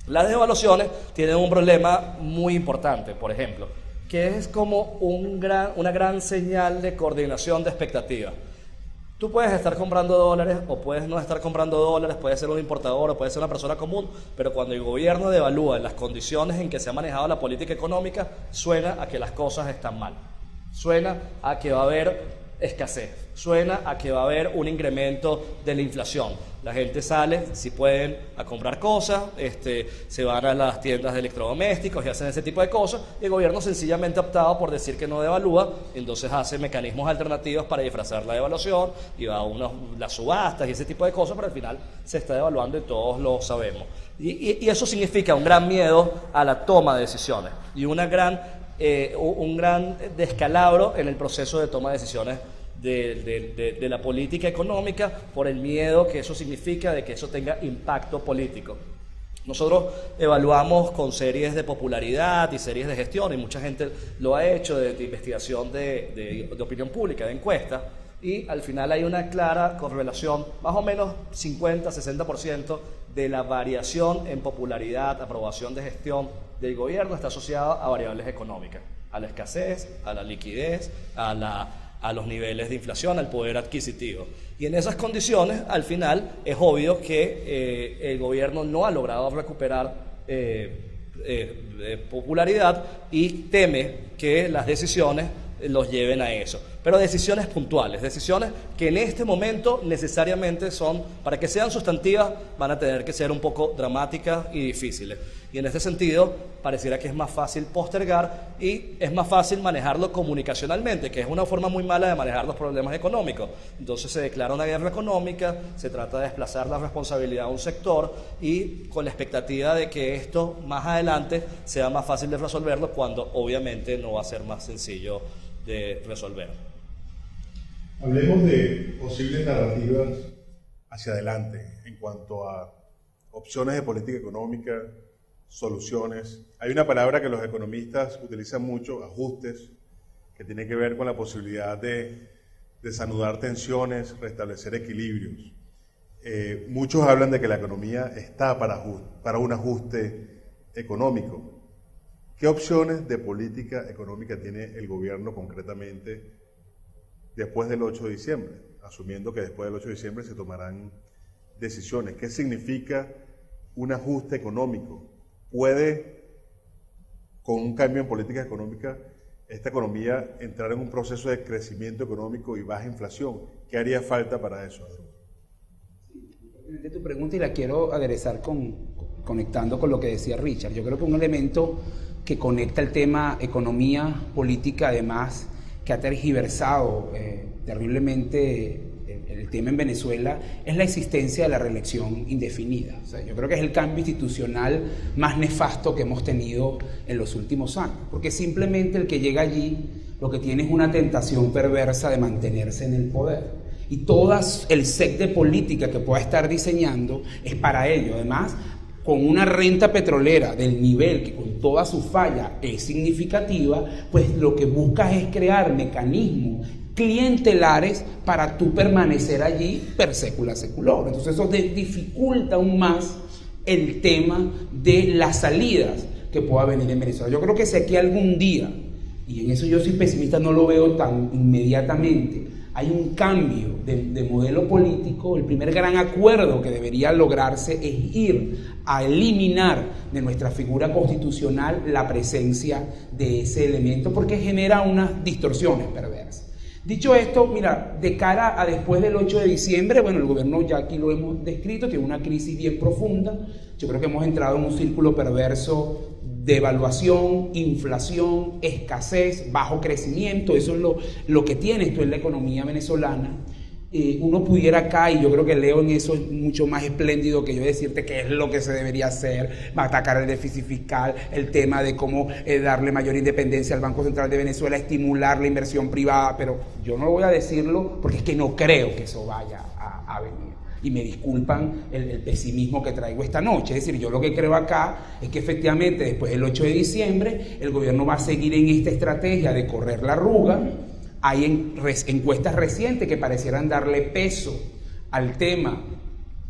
Las devaluaciones tienen un problema muy importante, por ejemplo, que es como una gran señal de coordinación de expectativas. Tú puedes estar comprando dólares o puedes no estar comprando dólares, puedes ser un importador o puedes ser una persona común, pero cuando el gobierno devalúa en las condiciones en que se ha manejado la política económica, suena a que las cosas están mal, suena a que va a haber escasez, suena a que va a haber un incremento de la inflación. La gente sale, si pueden, a comprar cosas, se van a las tiendas de electrodomésticos y hacen ese tipo de cosas, y el gobierno sencillamente ha optado por decir que no devalúa, entonces hace mecanismos alternativos para disfrazar la devaluación, y va a las subastas y ese tipo de cosas, pero al final se está devaluando y todos lo sabemos. Y eso significa un gran miedo a la toma de decisiones y un gran descalabro en el proceso de toma de decisiones de la política económica, por el miedo que eso significa de que eso tenga impacto político. Nosotros evaluamos con series de popularidad y series de gestión, y mucha gente lo ha hecho, de investigación de opinión pública, de encuestas, y al final hay una clara correlación, más o menos 50-60% de la variación en popularidad, aprobación de gestión del gobierno está asociada a variables económicas, a la escasez, a la liquidez, a los niveles de inflación, al poder adquisitivo. Y en esas condiciones, al final, es obvio que el gobierno no ha logrado recuperar popularidad, y teme que las decisiones los lleven a eso. Pero decisiones puntuales, decisiones que en este momento necesariamente son, para que sean sustantivas, van a tener que ser un poco dramáticas y difíciles. Y en este sentido, pareciera que es más fácil postergar y es más fácil manejarlo comunicacionalmente, que es una forma muy mala de manejar los problemas económicos. Entonces se declara una guerra económica, se trata de desplazar la responsabilidad a un sector, y con la expectativa de que esto más adelante sea más fácil de resolverlo, cuando obviamente no va a ser más sencillo de resolver. Hablemos de posibles narrativas hacia adelante en cuanto a opciones de política económica, soluciones. Hay una palabra que los economistas utilizan mucho, ajustes, que tiene que ver con la posibilidad de desanudar tensiones, restablecer equilibrios. Muchos hablan de que la economía está para un ajuste económico. ¿Qué opciones de política económica tiene el gobierno concretamente después del 8 de diciembre? Asumiendo que después del 8 de diciembre se tomarán decisiones. ¿Qué significa un ajuste económico? ¿Puede, con un cambio en política económica, esta economía entrar en un proceso de crecimiento económico y baja inflación? ¿Qué haría falta para eso? Tu pregunta, y la quiero aderezar conectando con lo que decía Richard. Yo creo que un elemento que conecta el tema economía, política, además, que ha tergiversado terriblemente el tema en Venezuela, es la existencia de la reelección indefinida. O sea, yo creo que es el cambio institucional más nefasto que hemos tenido en los últimos años, porque simplemente el que llega allí lo que tiene es una tentación perversa de mantenerse en el poder. y todo el set de política que pueda estar diseñando es para ello. Además, con una renta petrolera del nivel que con toda su falla es significativa, pues lo que buscas es crear mecanismos clientelares para tú permanecer allí per secula secular. Entonces eso dificulta aún más el tema de las salidas que pueda venir en Venezuela. Yo creo que si aquí algún día, y en eso yo soy pesimista, no lo veo tan inmediatamente, hay un cambio de modelo político, el primer gran acuerdo que debería lograrse es ir a eliminar de nuestra figura constitucional la presencia de ese elemento, porque genera unas distorsiones perversas. Dicho esto, mira, de cara a después del 8 de diciembre, bueno, el gobierno ya aquí lo hemos descrito, tiene una crisis bien profunda. Yo creo que hemos entrado en un círculo perverso de devaluación, inflación, escasez, bajo crecimiento. Eso es lo que tiene esto en la economía venezolana. Uno pudiera acá, y yo creo que Leo en eso es mucho más espléndido que yo decirte qué es lo que se debería hacer, atacar el déficit fiscal, el tema de cómo darle mayor independencia al Banco Central de Venezuela, estimular la inversión privada, pero yo no voy a decirlo porque es que no creo que eso vaya a venir. Y me disculpan el pesimismo que traigo esta noche. Es decir, yo lo que creo acá es que efectivamente después del 8 de diciembre el gobierno va a seguir en esta estrategia de correr la arruga. Hay encuestas recientes que parecieran darle peso al tema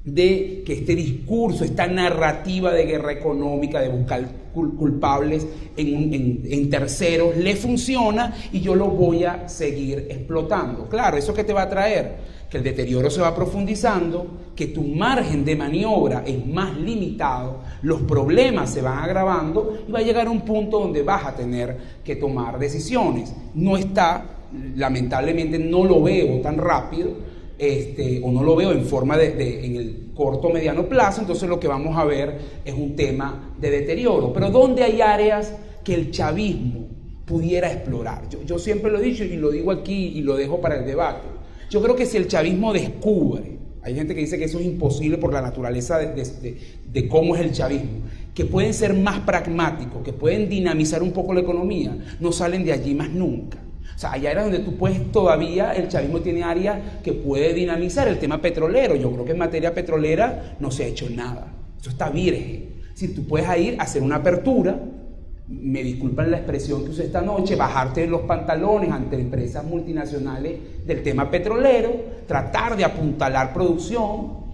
de que este discurso, esta narrativa de guerra económica, de buscar culpables en terceros, le funciona y yo lo voy a seguir explotando. Claro, ¿eso qué te va a traer? Que el deterioro se va profundizando, que tu margen de maniobra es más limitado, los problemas se van agravando y va a llegar un punto donde vas a tener que tomar decisiones. No está, lamentablemente no lo veo tan rápido, o no lo veo en forma en el corto o mediano plazo, entonces lo que vamos a ver es un tema de deterioro. Pero ¿dónde hay áreas que el chavismo pudiera explorar? Yo siempre lo he dicho y lo digo aquí y lo dejo para el debate. Yo creo que si el chavismo descubre, hay gente que dice que eso es imposible por la naturaleza de cómo es el chavismo, que pueden ser más pragmáticos, que pueden dinamizar un poco la economía, no salen de allí más nunca. O sea, hay áreas donde tú puedes todavía, el chavismo tiene áreas que puede dinamizar. El tema petrolero, yo creo que en materia petrolera no se ha hecho nada. Eso está virgen. Es decir, tú puedes ir a hacer una apertura, me disculpan la expresión que usé esta noche, bajarte los pantalones ante empresas multinacionales del tema petrolero, tratar de apuntalar producción,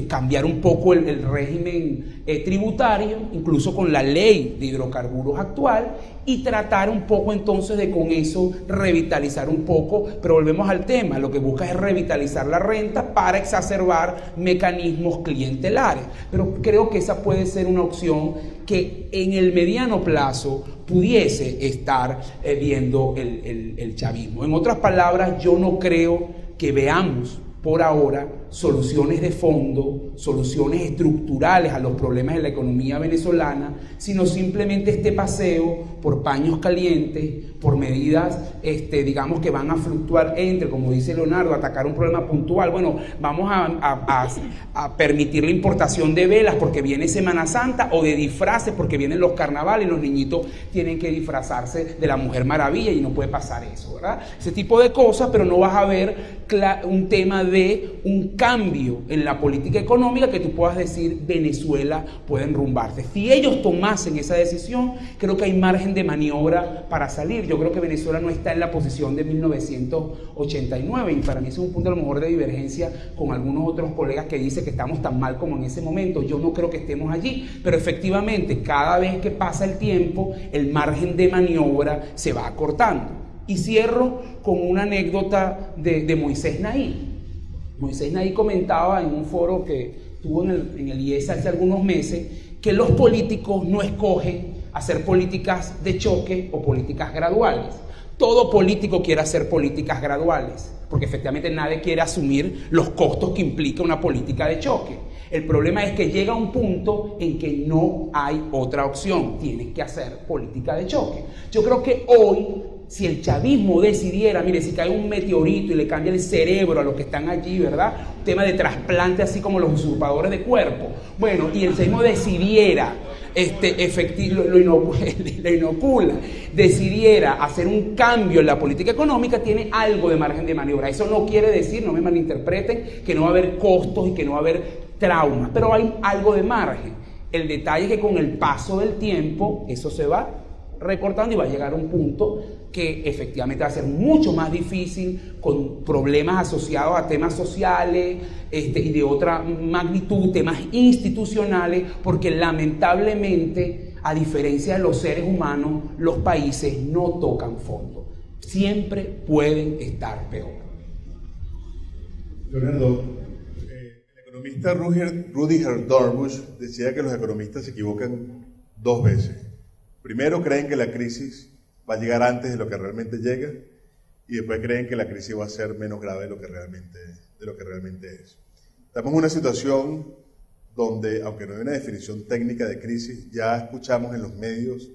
cambiar un poco el régimen tributario, incluso con la ley de hidrocarburos actual, y tratar un poco entonces de con eso revitalizar un poco, pero volvemos al tema, lo que busca es revitalizar la renta para exacerbar mecanismos clientelares, pero creo que esa puede ser una opción que en el mediano plazo pudiese estar viendo el chavismo. En otras palabras, yo no creo que veamos por ahora soluciones de fondo, soluciones estructurales a los problemas de la economía venezolana, sino simplemente este paseo por paños calientes, por medidas, digamos, que van a fluctuar entre, como dice Leonardo, atacar un problema puntual. Bueno, vamos a permitir la importación de velas porque viene Semana Santa, o de disfraces porque vienen los carnavales y los niñitos tienen que disfrazarse de la Mujer Maravilla y no puede pasar eso, ¿verdad? Ese tipo de cosas, pero no vas a ver un tema de un cambio en la política económica que tú puedas decir Venezuela puede enrumbarse. Si ellos tomasen esa decisión, creo que hay margen de maniobra para salir. Yo creo que Venezuela no está en la posición de 1989 y para mí es un punto a lo mejor de divergencia con algunos otros colegas que dicen que estamos tan mal como en ese momento. Yo no creo que estemos allí, pero efectivamente cada vez que pasa el tiempo el margen de maniobra se va acortando. Y cierro con una anécdota de Moisés Naí. Moisés Naí comentaba en un foro que tuvo en el IES hace algunos meses que los políticos no escogen hacer políticas de choque o políticas graduales. Todo político quiere hacer políticas graduales, porque efectivamente nadie quiere asumir los costos que implica una política de choque. El problema es que llega un punto en que no hay otra opción, tienes que hacer política de choque. Yo creo que hoy si el chavismo decidiera, mire, si cae un meteorito y le cambia el cerebro a los que están allí, ¿verdad? Un tema de trasplante, así como los usurpadores de cuerpo. Bueno, y el chavismo decidiera, lo inocula, decidiera hacer un cambio en la política económica, tiene algo de margen de maniobra. Eso no quiere decir, no me malinterpreten, que no va a haber costos y que no va a haber traumas, pero hay algo de margen. El detalle es que con el paso del tiempo eso se va recortando y va a llegar a un punto que efectivamente va a ser mucho más difícil, con problemas asociados a temas sociales y de otra magnitud, temas institucionales, porque lamentablemente, a diferencia de los seres humanos, los países no tocan fondo. Siempre pueden estar peor. Leonardo, el economista Rudyard Darbush decía que los economistas se equivocan 2 veces. Primero, creen que la crisis va a llegar antes de lo que realmente llega, y después creen que la crisis va a ser menos grave de lo que realmente es. Estamos en una situación donde, aunque no hay una definición técnica de crisis, ya escuchamos en los medios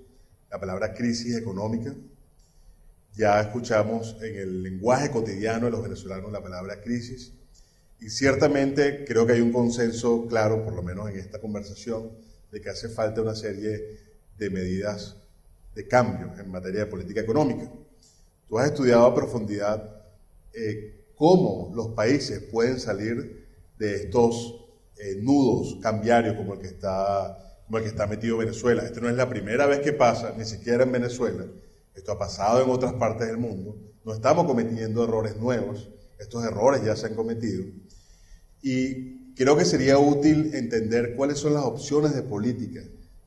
la palabra crisis económica, ya escuchamos en el lenguaje cotidiano de los venezolanos la palabra crisis, y ciertamente creo que hay un consenso claro, por lo menos en esta conversación, de que hace falta una serie de medidas de cambio en materia de política económica. Tú has estudiado a profundidad cómo los países pueden salir de estos nudos cambiarios como el que está metido Venezuela. Esto no es la primera vez que pasa, ni siquiera en Venezuela. Esto ha pasado en otras partes del mundo. No estamos cometiendo errores nuevos. Estos errores ya se han cometido. Y creo que sería útil entender cuáles son las opciones de política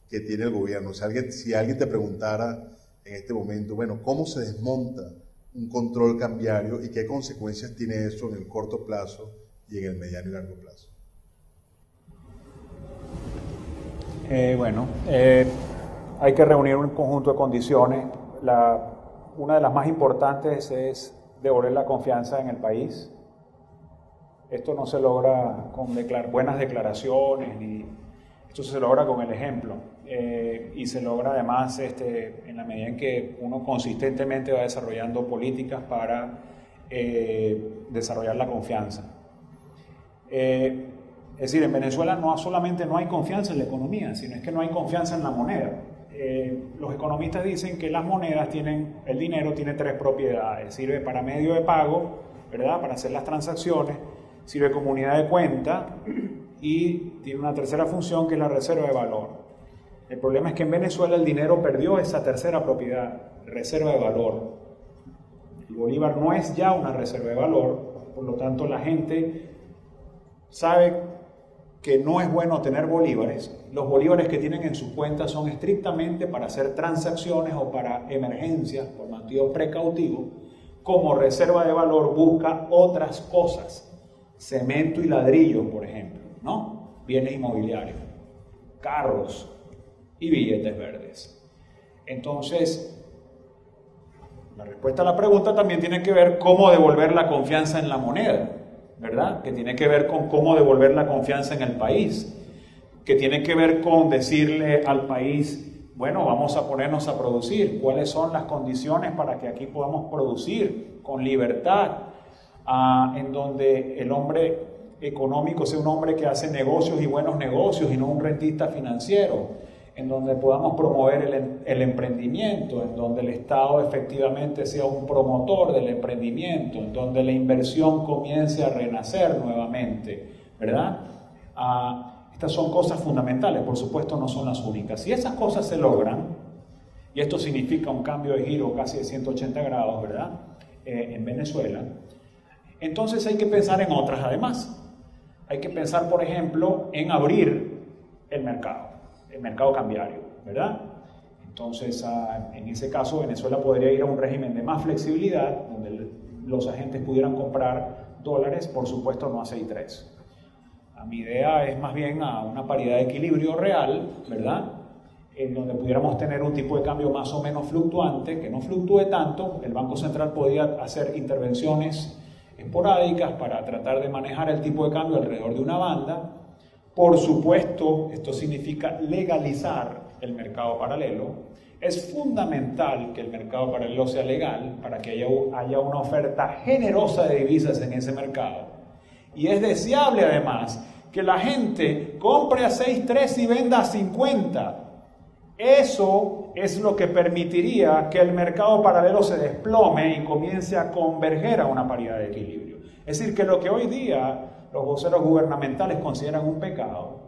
que tiene el gobierno. Si alguien te preguntara en este momento, bueno, ¿cómo se desmonta un control cambiario y qué consecuencias tiene eso en el corto plazo y en el mediano y largo plazo? Hay que reunir un conjunto de condiciones. Una de las más importantes es devolver la confianza en el país. Esto no se logra con buenas declaraciones, esto se logra con el ejemplo, y se logra además en la medida en que uno consistentemente va desarrollando políticas para desarrollar la confianza. Es decir, en Venezuela no solamente no hay confianza en la economía, sino es que no hay confianza en la moneda. Los economistas dicen que las monedas el dinero tiene 3 propiedades: sirve para medio de pago, ¿verdad?, para hacer las transacciones, sirve como unidad de cuenta y tiene una tercera función que es la reserva de valor. El problema es que en Venezuela el dinero perdió esa tercera propiedad, reserva de valor. El bolívar no es ya una reserva de valor, por lo tanto la gente sabe que no es bueno tener bolívares. Los bolívares que tienen en sus cuentas son estrictamente para hacer transacciones o para emergencias, por motivo precautivo. Como reserva de valor busca otras cosas, cemento y ladrillo, por ejemplo, ¿no? Bienes inmobiliarios, carros y billetes verdes. Entonces, la respuesta a la pregunta también tiene que ver cómo devolver la confianza en la moneda, ¿verdad? Que tiene que ver con cómo devolver la confianza en el país, que tiene que ver con decirle al país, bueno, vamos a ponernos a producir, cuáles son las condiciones para que aquí podamos producir con libertad, en donde el hombre económico sea un hombre que hace negocios y buenos negocios y no un rentista financiero, en donde podamos promover el emprendimiento, en donde el Estado efectivamente sea un promotor del emprendimiento, en donde la inversión comience a renacer nuevamente, ¿verdad? Estas son cosas fundamentales, por supuesto no son las únicas. Si esas cosas se logran, y esto significa un cambio de giro casi de 180 grados, ¿verdad?, en Venezuela, entonces hay que pensar en otras además. Hay que pensar, por ejemplo, en abrir el mercado cambiario, ¿verdad? Entonces, en ese caso, Venezuela podría ir a un régimen de más flexibilidad, donde los agentes pudieran comprar dólares, por supuesto no a 6.3. Mi idea es más bien a una paridad de equilibrio real, ¿verdad?, en donde pudiéramos tener un tipo de cambio más o menos fluctuante, que no fluctúe tanto. El Banco Central podría hacer intervenciones esporádicas para tratar de manejar el tipo de cambio alrededor de una banda. Por supuesto, esto significa legalizar el mercado paralelo, Es fundamental que el mercado paralelo sea legal para que haya una oferta generosa de divisas en ese mercado. Y es deseable además que la gente compre a 6.3 y venda a 50. Eso es lo que permitiría que el mercado paralelo se desplome y comience a converger a una paridad de equilibrio. Es decir, que lo que hoy día los voceros gubernamentales consideran un pecado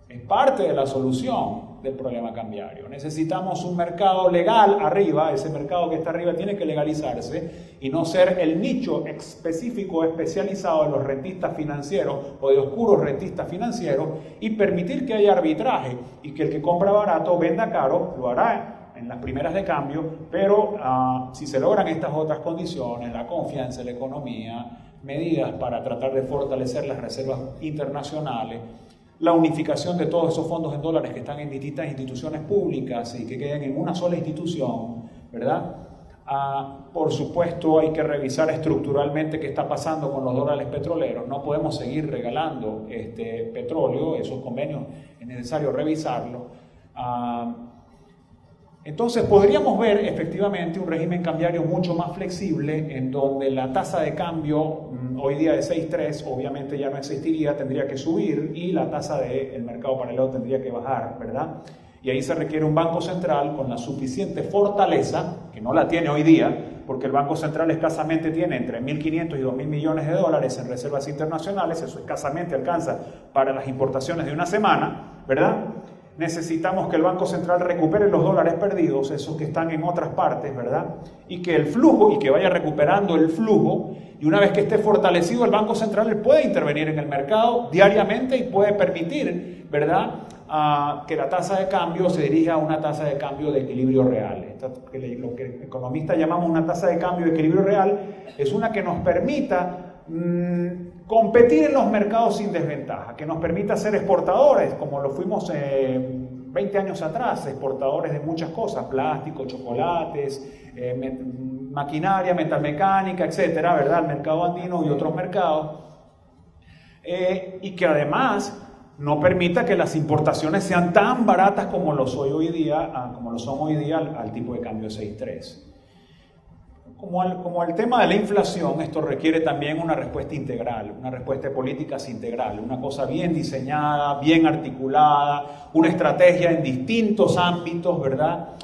es parte de la solución del problema cambiario. Necesitamos un mercado legal arriba, ese mercado que está arriba tiene que legalizarse y no ser el nicho específico especializado de los rentistas financieros o de oscuros rentistas financieros y permitir que haya arbitraje y que el que compra barato venda caro, lo hará en las primeras de cambio, pero si se logran estas otras condiciones, la confianza en la economía, medidas para tratar de fortalecer las reservas internacionales, la unificación de todos esos fondos en dólares que están en distintas instituciones públicas y que queden en una sola institución, ¿verdad? Por supuesto, hay que revisar estructuralmente qué está pasando con los dólares petroleros. No podemos seguir regalando petróleo, esos convenios es necesario revisarlos. Entonces podríamos ver efectivamente un régimen cambiario mucho más flexible en donde la tasa de cambio hoy día de 6.3 obviamente ya no existiría, tendría que subir y la tasa del mercado paralelo tendría que bajar, ¿verdad? Y ahí se requiere un banco central con la suficiente fortaleza, que no la tiene hoy día, porque el Banco Central escasamente tiene entre 1.500 y 2.000 millones de dólares en reservas internacionales, eso escasamente alcanza para las importaciones de una semana, ¿verdad? Necesitamos que el Banco Central recupere los dólares perdidos, esos que están en otras partes, ¿verdad? Y que el flujo, y que vaya recuperando el flujo, y una vez que esté fortalecido el Banco Central puede intervenir en el mercado diariamente y puede permitir, ¿verdad?, que la tasa de cambio se dirija a una tasa de cambio de equilibrio real. Lo que economistas llamamos una tasa de cambio de equilibrio real es una que nos permita competir en los mercados sin desventaja, que nos permita ser exportadores, como lo fuimos 20 años atrás, exportadores de muchas cosas, plástico, chocolates, maquinaria, metalmecánica, etcétera, ¿verdad? El mercado andino y otros mercados, y que además no permita que las importaciones sean tan baratas como lo son hoy día al tipo de cambio 6.3. Como el tema de la inflación, esto requiere también una respuesta integral, una respuesta de políticas integral, una cosa bien diseñada, bien articulada, una estrategia en distintos ámbitos, ¿verdad?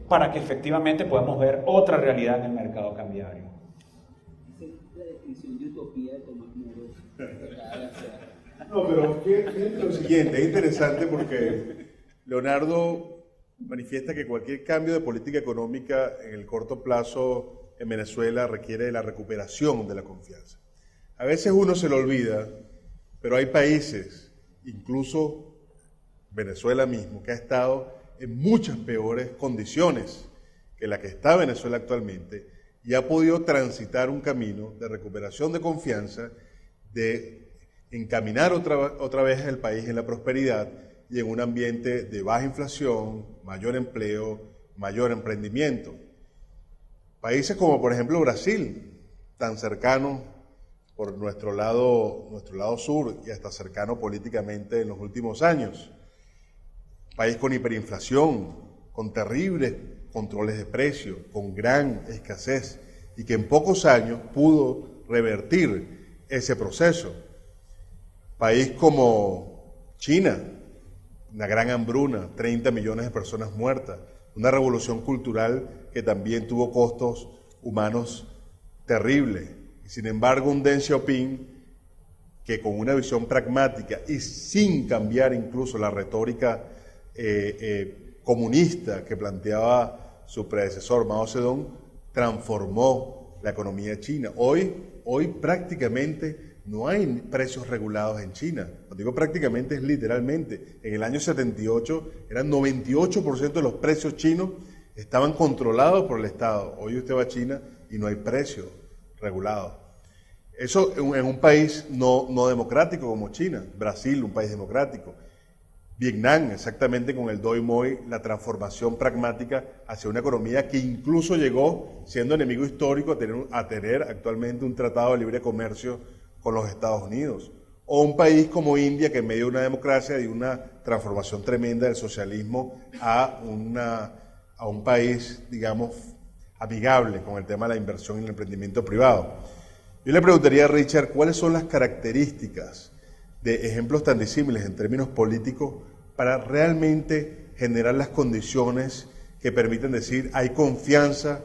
Para que efectivamente podamos ver otra realidad en el mercado cambiario. La definición de utopía de Tomás Moro. No, pero fíjate lo siguiente, es interesante porque Leonardo manifiesta que cualquier cambio de política económica en el corto plazo en Venezuela requiere de la recuperación de la confianza. A veces uno se lo olvida, pero hay países, incluso Venezuela mismo, que ha estado en muchas peores condiciones que la que está Venezuela actualmente y ha podido transitar un camino de recuperación de confianza, de encaminar otra vez el país en la prosperidad y en un ambiente de baja inflación, mayor empleo, mayor emprendimiento. Países como por ejemplo Brasil, tan cercano por nuestro lado sur y hasta cercano políticamente en los últimos años. País con hiperinflación, con terribles controles de precios, con gran escasez y que en pocos años pudo revertir ese proceso. País como China, una gran hambruna, 30 millones de personas muertas, una revolución cultural que también tuvo costos humanos terribles. Y sin embargo, un Deng Xiaoping que con una visión pragmática y sin cambiar incluso la retórica comunista que planteaba su predecesor Mao Zedong, transformó la economía china. Hoy prácticamente no hay precios regulados en China. Cuando digo prácticamente es literalmente. En el año 78 eran 98% de los precios chinos estaban controlados por el Estado. Hoy usted va a China y no hay precios regulados. Eso en un país no democrático como China. Brasil, un país democrático. Vietnam, exactamente con el Doi Moi, la transformación pragmática hacia una economía que incluso llegó, siendo enemigo histórico, a tener actualmente un tratado de libre comercio con los Estados Unidos. o un país como India, que en medio de una democracia y una transformación tremenda del socialismo a un país, digamos, amigable con el tema de la inversión y el emprendimiento privado. Yo le preguntaría a Richard, ¿cuáles son las características de ejemplos tan disímiles en términos políticos para realmente generar las condiciones que permiten decir hay confianza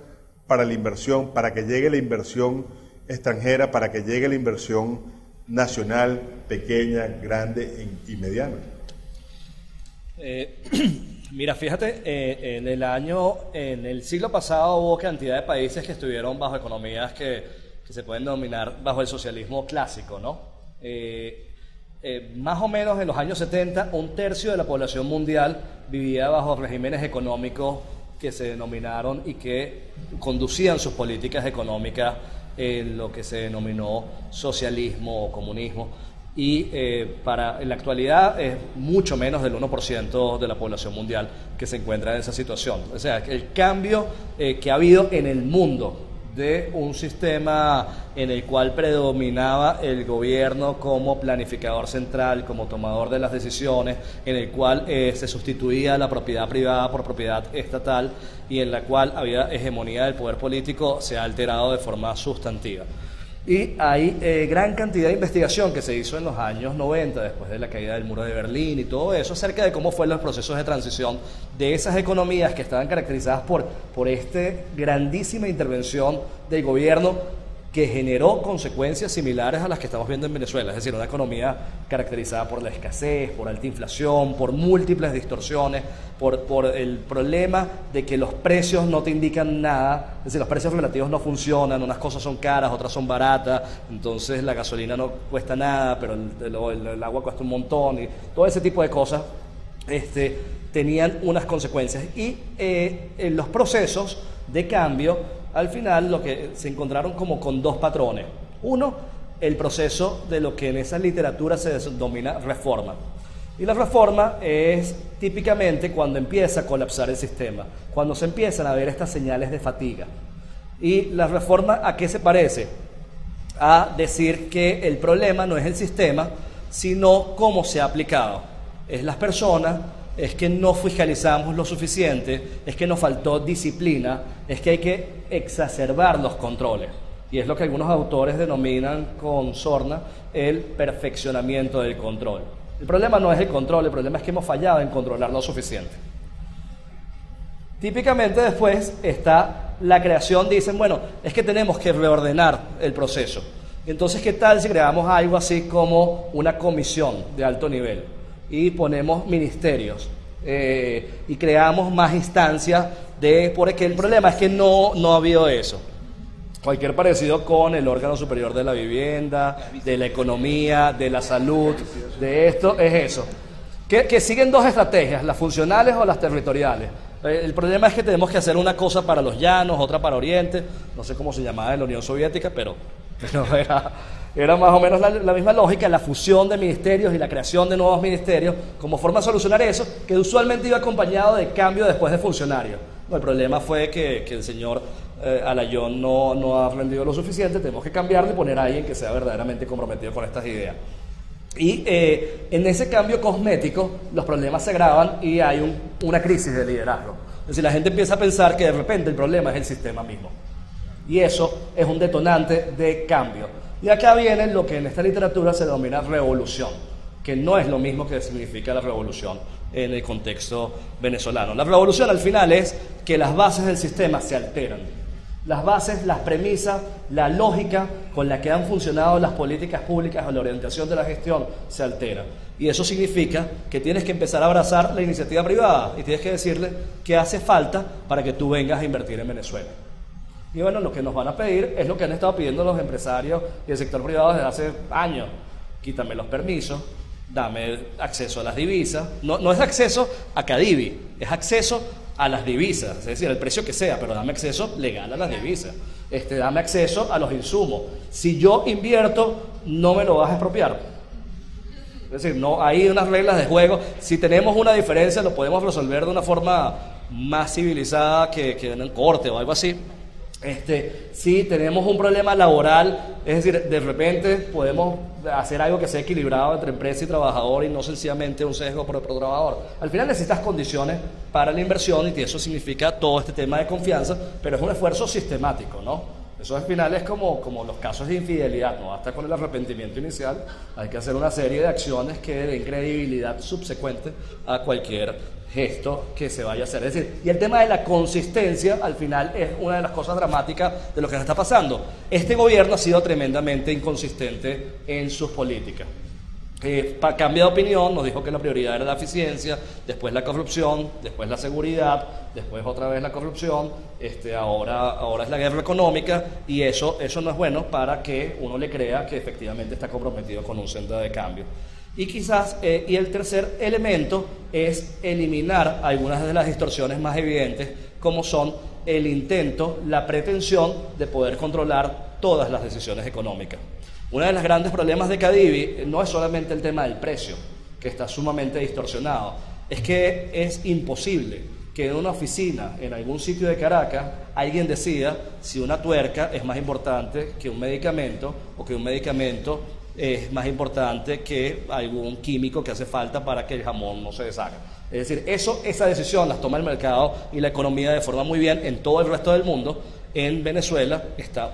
para la inversión, para que llegue la inversión extranjera, para que llegue la inversión nacional, pequeña, grande y mediana? Mira, fíjate, en el siglo pasado hubo cantidad de países que estuvieron bajo economías que se pueden denominar bajo el socialismo clásico, ¿no? Más o menos en los años 70, un tercio de la población mundial vivía bajo regímenes económicos que se denominaron y que conducían sus políticas económicas en lo que se denominó socialismo o comunismo. Y en la actualidad es mucho menos del 1% de la población mundial que se encuentra en esa situación. O sea, el cambio que ha habido en el mundo de un sistema en el cual predominaba el gobierno como planificador central, como tomador de las decisiones, en el cual se sustituía la propiedad privada por propiedad estatal y en la cual había hegemonía del poder político, se ha alterado de forma sustantiva. Y hay gran cantidad de investigación que se hizo en los años 90, después de la caída del muro de Berlín y todo eso, acerca de cómo fueron los procesos de transición de esas economías que estaban caracterizadas por esta grandísima intervención del gobierno que generó consecuencias similares a las que estamos viendo en Venezuela, es decir, una economía caracterizada por la escasez, por alta inflación, por múltiples distorsiones, por el problema de que los precios no te indican nada, es decir, los precios relativos no funcionan, unas cosas son caras, otras son baratas, entonces la gasolina no cuesta nada, pero el agua cuesta un montón, y todo ese tipo de cosas tenían unas consecuencias. Y en los procesos de cambio, al final lo que se encontraron como con dos patrones. Uno, el proceso de lo que en esa literatura se denomina reforma. Y la reforma es típicamente cuando empieza a colapsar el sistema, cuando se empiezan a ver estas señales de fatiga. Y la reforma, ¿a qué se parece? A decir que el problema no es el sistema, sino cómo se ha aplicado. Es las personas, es que no fiscalizamos lo suficiente, es que nos faltó disciplina, es que hay que exacerbar los controles. Y es lo que algunos autores denominan con sorna el perfeccionamiento del control. El problema no es el control, el problema es que hemos fallado en controlar lo suficiente. Típicamente después está la creación, dicen, bueno, es que tenemos que reordenar el proceso. Entonces, ¿qué tal si creamos algo así como una comisión de alto nivel? Y ponemos ministerios y creamos más instancias porque el problema es que no ha habido eso. Cualquier parecido con el órgano superior de la vivienda, de la economía, de la salud, de esto, es eso. Que siguen dos estrategias, las funcionales o las territoriales. El problema es que tenemos que hacer una cosa para los llanos, otra para Oriente, no sé cómo se llamaba en la Unión Soviética, pero era más o menos la misma lógica, la fusión de ministerios y la creación de nuevos ministerios como forma de solucionar eso, que usualmente iba acompañado de cambio después de funcionarios. El problema fue que el señor Alayón no ha aprendido lo suficiente, tenemos que cambiarle y poner a alguien que sea verdaderamente comprometido con estas ideas. Y en ese cambio cosmético los problemas se agravan y hay una crisis de liderazgo. Es decir, la gente empieza a pensar que de repente el problema es el sistema mismo. Y eso es un detonante de cambio. Y acá viene lo que en esta literatura se denomina revolución, que no es lo mismo que significa la revolución en el contexto venezolano. La revolución al final es que las bases del sistema se alteran. Las bases, las premisas, la lógica con la que han funcionado las políticas públicas o la orientación de la gestión se altera. Y eso significa que tienes que empezar a abrazar la iniciativa privada y tienes que decirle qué hace falta para que tú vengas a invertir en Venezuela. Y bueno, lo que nos van a pedir es lo que han estado pidiendo los empresarios y el sector privado desde hace años. Quítame los permisos, dame acceso a las divisas. No es acceso a Cadivi, es acceso a las divisas, es decir, el precio que sea, pero dame acceso legal a las divisas. Dame acceso a los insumos. Si yo invierto, no me lo vas a expropiar. Es decir, no hay unas reglas de juego. Si tenemos una diferencia, lo podemos resolver de una forma más civilizada que en el corte o algo así. Sí, tenemos un problema laboral, es decir, de repente podemos hacer algo que sea equilibrado entre empresa y trabajador y no sencillamente un sesgo por trabajador. Al final necesitas condiciones para la inversión y eso significa todo este tema de confianza, pero es un esfuerzo sistemático, ¿no? Eso al final es como los casos de infidelidad, no basta con el arrepentimiento inicial, hay que hacer una serie de acciones que den credibilidad subsecuente a cualquier gesto que se vaya a hacer. Es decir, y el tema de la consistencia al final es una de las cosas dramáticas de lo que nos está pasando. Este gobierno ha sido tremendamente inconsistente en sus políticas. Cambia de opinión, nos dijo que la prioridad era la eficiencia, después la corrupción, después la seguridad, después otra vez la corrupción, ahora es la guerra económica, y eso no es bueno para que uno le crea que efectivamente está comprometido con un senda de cambio. Y quizás, y el tercer elemento es eliminar algunas de las distorsiones más evidentes, como son el intento, la pretensión de poder controlar todas las decisiones económicas. Uno de los grandes problemas de Cadivi no es solamente el tema del precio, que está sumamente distorsionado, es que es imposible que en una oficina, en algún sitio de Caracas, alguien decida si una tuerca es más importante que un medicamento o que un medicamento es más importante que algún químico que hace falta para que el jamón no se deshaga. Es decir, esa decisión las toma el mercado y la economía de forma muy bien en todo el resto del mundo. En Venezuela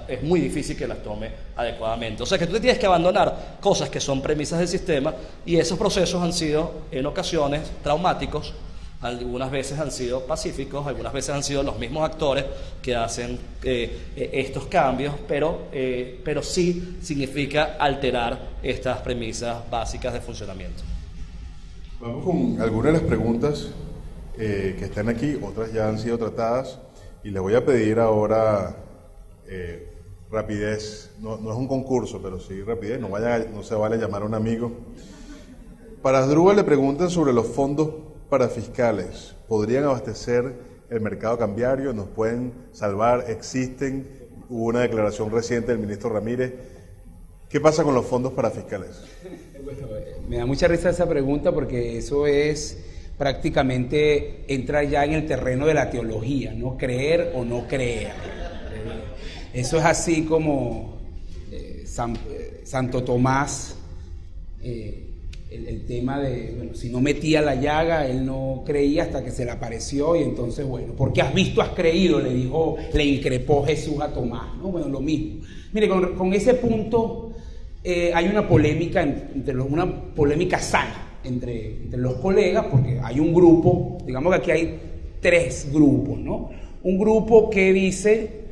es muy difícil que las tome adecuadamente. O sea que tú te tienes que abandonar cosas que son premisas del sistema, y esos procesos han sido en ocasiones traumáticos, algunas veces han sido pacíficos, algunas veces han sido los mismos actores que hacen estos cambios, pero sí significa alterar estas premisas básicas de funcionamiento. Vamos con algunas de las preguntas que están aquí, otras ya han sido tratadas, y les voy a pedir ahora rapidez, no es un concurso, pero sí rapidez, no se vale llamar a un amigo. Para Asdrúbal le preguntan sobre los fondos parafiscales. ¿Podrían abastecer el mercado cambiario? ¿Nos pueden salvar? ¿Existen? Hubo una declaración reciente del ministro Ramírez. ¿Qué pasa con los fondos parafiscales? Bueno, me da mucha risa esa pregunta porque eso es prácticamente entrar ya en el terreno de la teología, ¿no? Creer o no creer. Eso es así como Santo Tomás, el tema de, bueno, si no metía la llaga, él no creía hasta que se le apareció, y entonces, bueno, porque has visto, has creído, le increpó Jesús a Tomás, ¿no? Bueno, lo mismo. Mire, con ese punto hay una polémica, una polémica sana entre los colegas, porque hay un grupo, digamos que aquí hay tres grupos, ¿no? Un grupo que dice,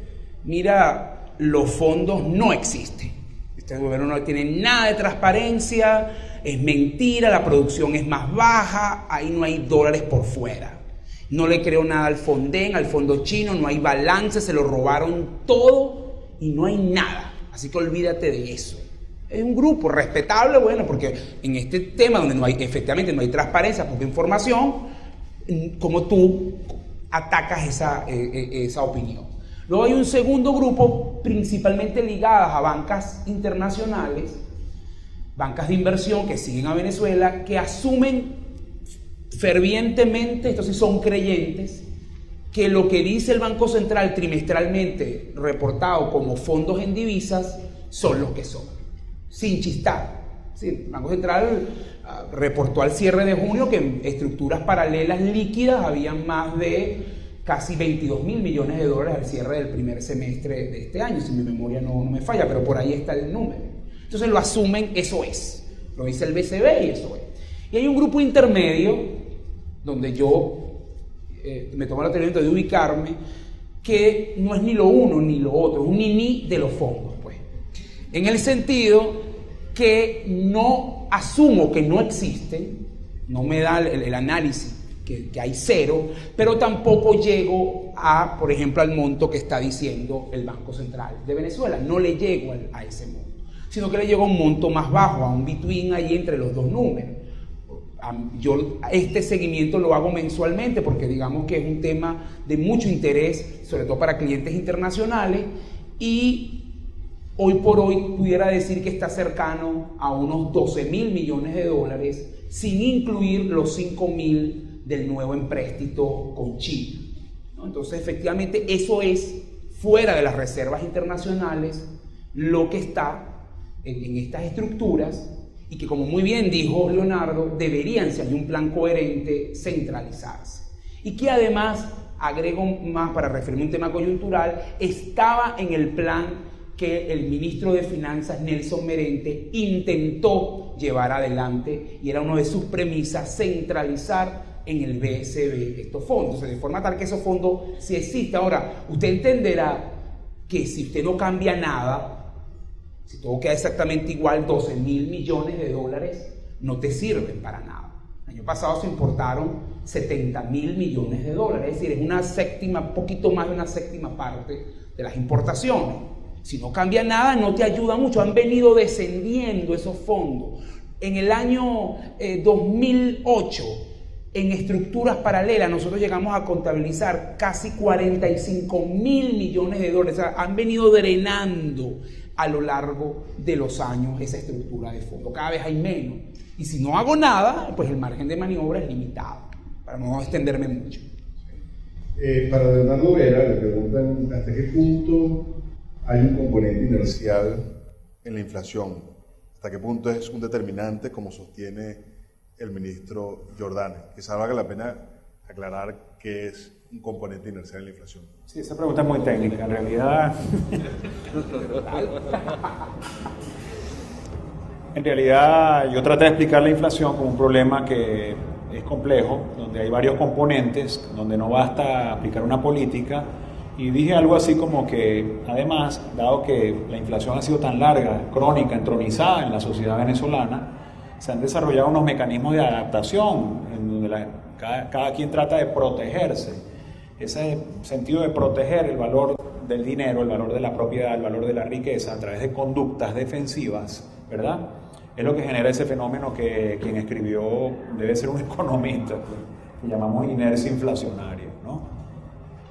mira, los fondos no existen, este gobierno no tiene nada de transparencia, es mentira, la producción es más baja, ahí no hay dólares por fuera, no le creo nada al Fonden, al fondo chino, no hay balance, se lo robaron todo y no hay nada, así que olvídate de eso. Es un grupo respetable, bueno, porque en este tema donde efectivamente no hay transparencia, poca información, como tú atacas esa opinión. Luego hay un segundo grupo, principalmente ligadas a bancas internacionales, bancas de inversión que siguen a Venezuela, que asumen fervientemente, estos sí son creyentes, que lo que dice el Banco Central trimestralmente reportado como fondos en divisas son los que son. Sin chistar. Sí, el Banco Central reportó al cierre de junio que en estructuras paralelas líquidas habían más de casi 22.000 millones de dólares al cierre del primer semestre de este año, si mi memoria no me falla, pero por ahí está el número. Entonces lo asumen, eso es. Lo dice el BCB y eso es. Y hay un grupo intermedio, donde yo me tomo el atrevimiento de ubicarme, que no es ni lo uno ni lo otro, es un ni de los fondos, pues. En el sentido que no asumo que no existen, no me da el análisis que hay cero, pero tampoco llego a, por ejemplo, al monto que está diciendo el Banco Central de Venezuela, no le llego a ese monto, sino que le llego a un monto más bajo, a un between ahí entre los dos números. Yo este seguimiento lo hago mensualmente porque digamos que es un tema de mucho interés, sobre todo para clientes internacionales, y hoy por hoy pudiera decir que está cercano a unos 12.000 millones de dólares, sin incluir los 5.000 del nuevo empréstito con China, ¿no? Entonces, efectivamente, eso es fuera de las reservas internacionales lo que está en estas estructuras y que, como muy bien dijo Leonardo, deberían, si hay un plan coherente, centralizarse. Y que además, agrego más para referirme a un tema coyuntural, estaba en el plan que el ministro de Finanzas, Nelson Merente, intentó llevar adelante y era una de sus premisas centralizar en el BSB estos fondos, de forma tal que esos fondos sí existen. Ahora, usted entenderá que si usted no cambia nada, si todo queda exactamente igual, 12.000 millones de dólares no te sirven para nada. El año pasado se importaron 70.000 millones de dólares, es decir, es una séptima, poquito más de una séptima parte de las importaciones. Si no cambia nada, no te ayuda mucho. Han venido descendiendo esos fondos. En el año 2008, en estructuras paralelas, nosotros llegamos a contabilizar casi 45.000 millones de dólares. O sea, han venido drenando a lo largo de los años esa estructura de fondo. Cada vez hay menos. Y si no hago nada, pues el margen de maniobra es limitado, para no extenderme mucho. Para Leonardo Vera le preguntan hasta qué punto hay un componente inercial en la inflación, hasta qué punto es un determinante, como sostiene el ministro Jordán. Quizá valga la pena aclarar qué es un componente inercial en la inflación. Sí, esa pregunta es muy técnica. En realidad yo traté de explicar la inflación como un problema que es complejo, donde hay varios componentes, donde no basta aplicar una política. Y dije algo así como que, además, dado que la inflación ha sido tan larga, crónica, entronizada en la sociedad venezolana, se han desarrollado unos mecanismos de adaptación en donde cada quien trata de protegerse. Ese sentido de proteger el valor del dinero, el valor de la propiedad, el valor de la riqueza a través de conductas defensivas, ¿verdad? Es lo que genera ese fenómeno que quien escribió debe ser un economista, que llamamos inercia inflacionaria, ¿no?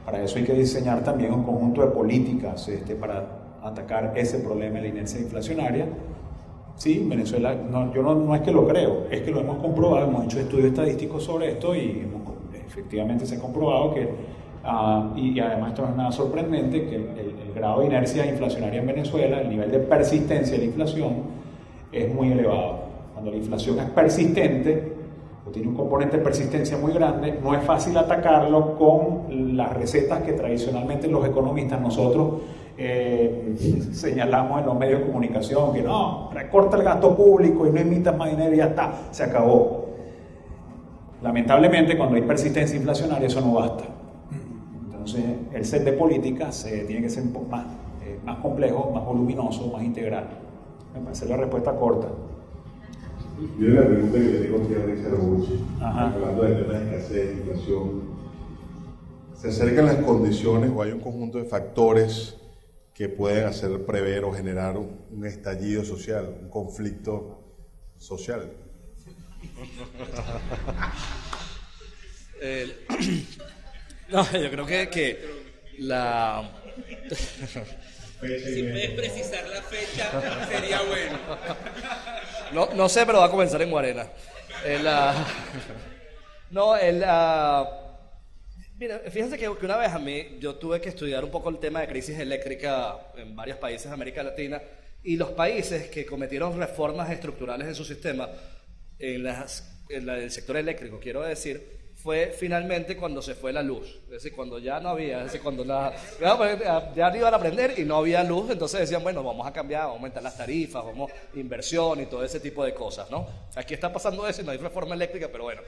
Para eso hay que diseñar también un conjunto de políticas para atacar ese problema de la inercia inflacionaria. Sí, Venezuela, yo no es que lo creo, es que lo hemos comprobado, hemos hecho estudios estadísticos sobre esto y efectivamente se ha comprobado que, y además esto no es nada sorprendente, que el grado de inercia inflacionaria en Venezuela, el nivel de persistencia de la inflación es muy elevado. Cuando la inflación es persistente, o tiene un componente de persistencia muy grande, no es fácil atacarlo con las recetas que tradicionalmente los economistas nosotros señalamos en los medios de comunicación, que no, recorta el gasto público y no emitas más dinero y ya está, se acabó. Lamentablemente, cuando hay persistencia inflacionaria, eso no basta. Entonces, el set de políticas tiene que ser un poco más complejo, más voluminoso, más integral. Me parece la respuesta corta. Yo la pregunta que le tengo aquí a Richard Bucci, hablando del tema de escasez, inflación, ¿se acercan las condiciones o hay un conjunto de factores que pueden hacer prever o generar un estallido social, un conflicto social? No, yo creo que la... Si puedes precisar la fecha, sería bueno. No sé, pero va a comenzar en Guarena. Mira, fíjense que una vez yo tuve que estudiar un poco el tema de crisis eléctrica en varios países de América Latina, y los países que cometieron reformas estructurales en su sistema, en el sector eléctrico, quiero decir, fue finalmente cuando se fue la luz, es decir, cuando ya no había, es decir, cuando ya no iban a prender y no había luz, entonces decían, bueno, vamos a cambiar, vamos a aumentar las tarifas, vamos inversión y todo ese tipo de cosas, ¿no? Aquí está pasando eso y no hay reforma eléctrica, pero bueno,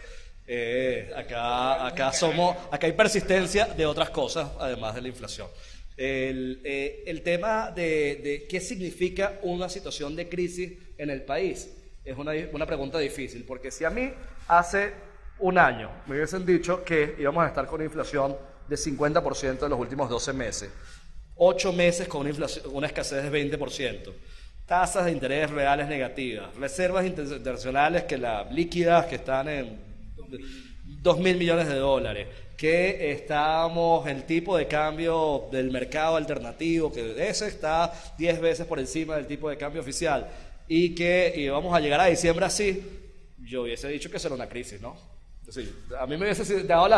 acá hay persistencia de otras cosas, además de la inflación. El tema de qué significa una situación de crisis en el país es una pregunta difícil, porque si a mí hace un año me hubiesen dicho que íbamos a estar con una inflación de 50% en los últimos 12 meses, 8 meses con una escasez de 20%, tasas de interés reales negativas, reservas internacionales líquidas que están en 2.000 millones de dólares, que el tipo de cambio del mercado alternativo, que ese está 10 veces por encima del tipo de cambio oficial, y que íbamos a llegar a diciembre así, yo hubiese dicho que eso era una crisis, ¿no? Sí, a mí me hubiese dado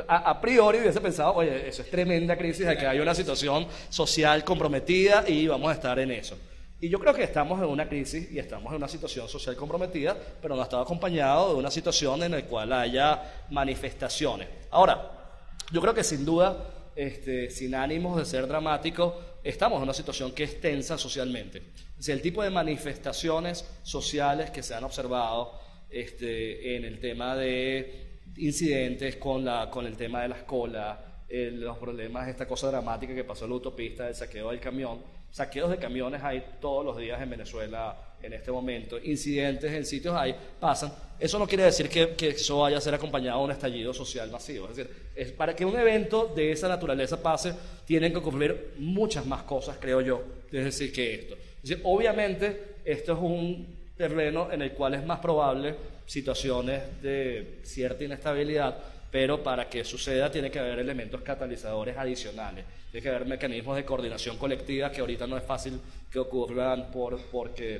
a priori hubiese pensado, oye, eso es tremenda crisis, de que hay una situación social comprometida y vamos a estar en eso. Y yo creo que estamos en una crisis y estamos en una situación social comprometida, pero no ha estado acompañado de una situación en la cual haya manifestaciones. Ahora, yo creo que sin duda, sin ánimos de ser dramáticos, estamos en una situación que es tensa socialmente. Si el tipo de manifestaciones sociales que se han observado en el tema de incidentes con el tema de las colas, los problemas, esta cosa dramática que pasó en la autopista, el saqueo del camión. Saqueos de camiones hay todos los días en Venezuela en este momento, incidentes en sitios ahí pasan. Eso no quiere decir que eso vaya a ser acompañado de un estallido social masivo. Es decir, para que un evento de esa naturaleza pase, tienen que ocurrir muchas más cosas, creo yo, es decir, que esto. Es decir, obviamente, esto es un terreno en el cual es más probable situaciones de cierta inestabilidad, pero para que suceda tiene que haber elementos catalizadores adicionales, tiene que haber mecanismos de coordinación colectiva que ahorita no es fácil que ocurran porque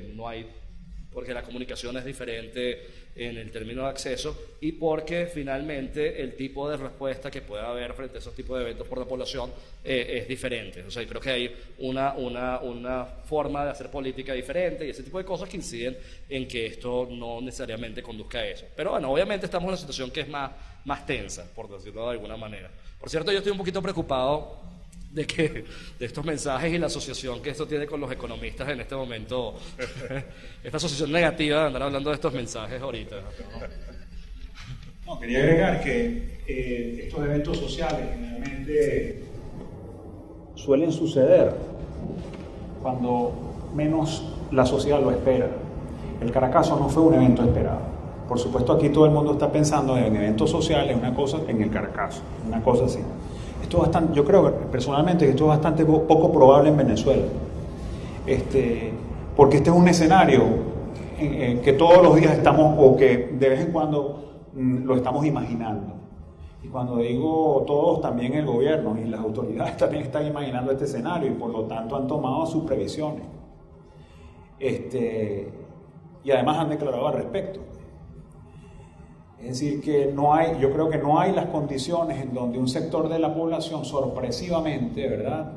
la comunicación es diferente en el término de acceso y porque finalmente el tipo de respuesta que pueda haber frente a esos tipos de eventos por la población es diferente. O sea, creo que hay una forma de hacer política diferente y ese tipo de cosas que inciden en que esto no necesariamente conduzca a eso. Pero bueno, obviamente estamos en una situación que es más tensa, por decirlo de alguna manera. Por cierto, yo estoy un poquito preocupado de estos mensajes y la asociación que esto tiene con los economistas en este momento, esta asociación negativa de andar hablando de estos mensajes ahorita. No, quería agregar que estos eventos sociales generalmente suelen suceder cuando menos la sociedad lo espera. El Caracazo no fue un evento esperado. Por supuesto, aquí todo el mundo está pensando en eventos sociales, una cosa en el Caracazo, una cosa así. Yo creo personalmente que esto es bastante poco probable en Venezuela, porque este es un escenario que todos los días estamos, o que de vez en cuando lo estamos imaginando. Y cuando digo todos, también el gobierno y las autoridades también están imaginando este escenario y por lo tanto han tomado sus previsiones. Y además han declarado al respecto. Es decir, que yo creo que no hay las condiciones en donde un sector de la población sorpresivamente, ¿verdad?,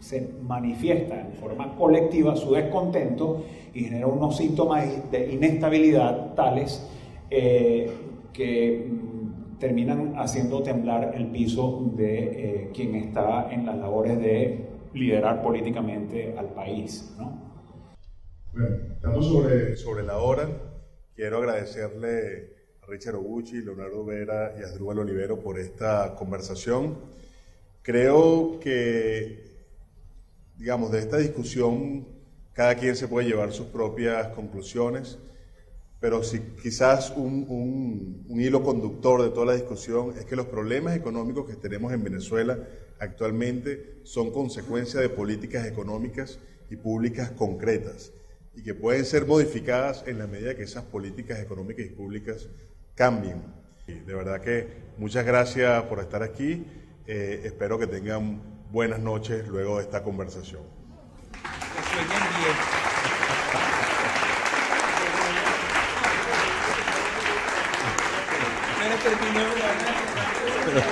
se manifiesta en forma colectiva su descontento y genera unos síntomas de inestabilidad tales que terminan haciendo temblar el piso de quien está en las labores de liderar políticamente al país, ¿no? Bueno, estamos sobre la hora. Quiero agradecerle a Richard Obuchi, Leonardo Vera y Asdrúbal Olivero por esta conversación. Creo que, digamos, de esta discusión cada quien se puede llevar sus propias conclusiones, pero quizás un hilo conductor de toda la discusión es que los problemas económicos que tenemos en Venezuela actualmente son consecuencia de políticas económicas y públicas concretas, y que pueden ser modificadas en la medida que esas políticas económicas y públicas cambien. Y de verdad que muchas gracias por estar aquí. Espero que tengan buenas noches luego de esta conversación. Que sueñen bien. Pero terminó.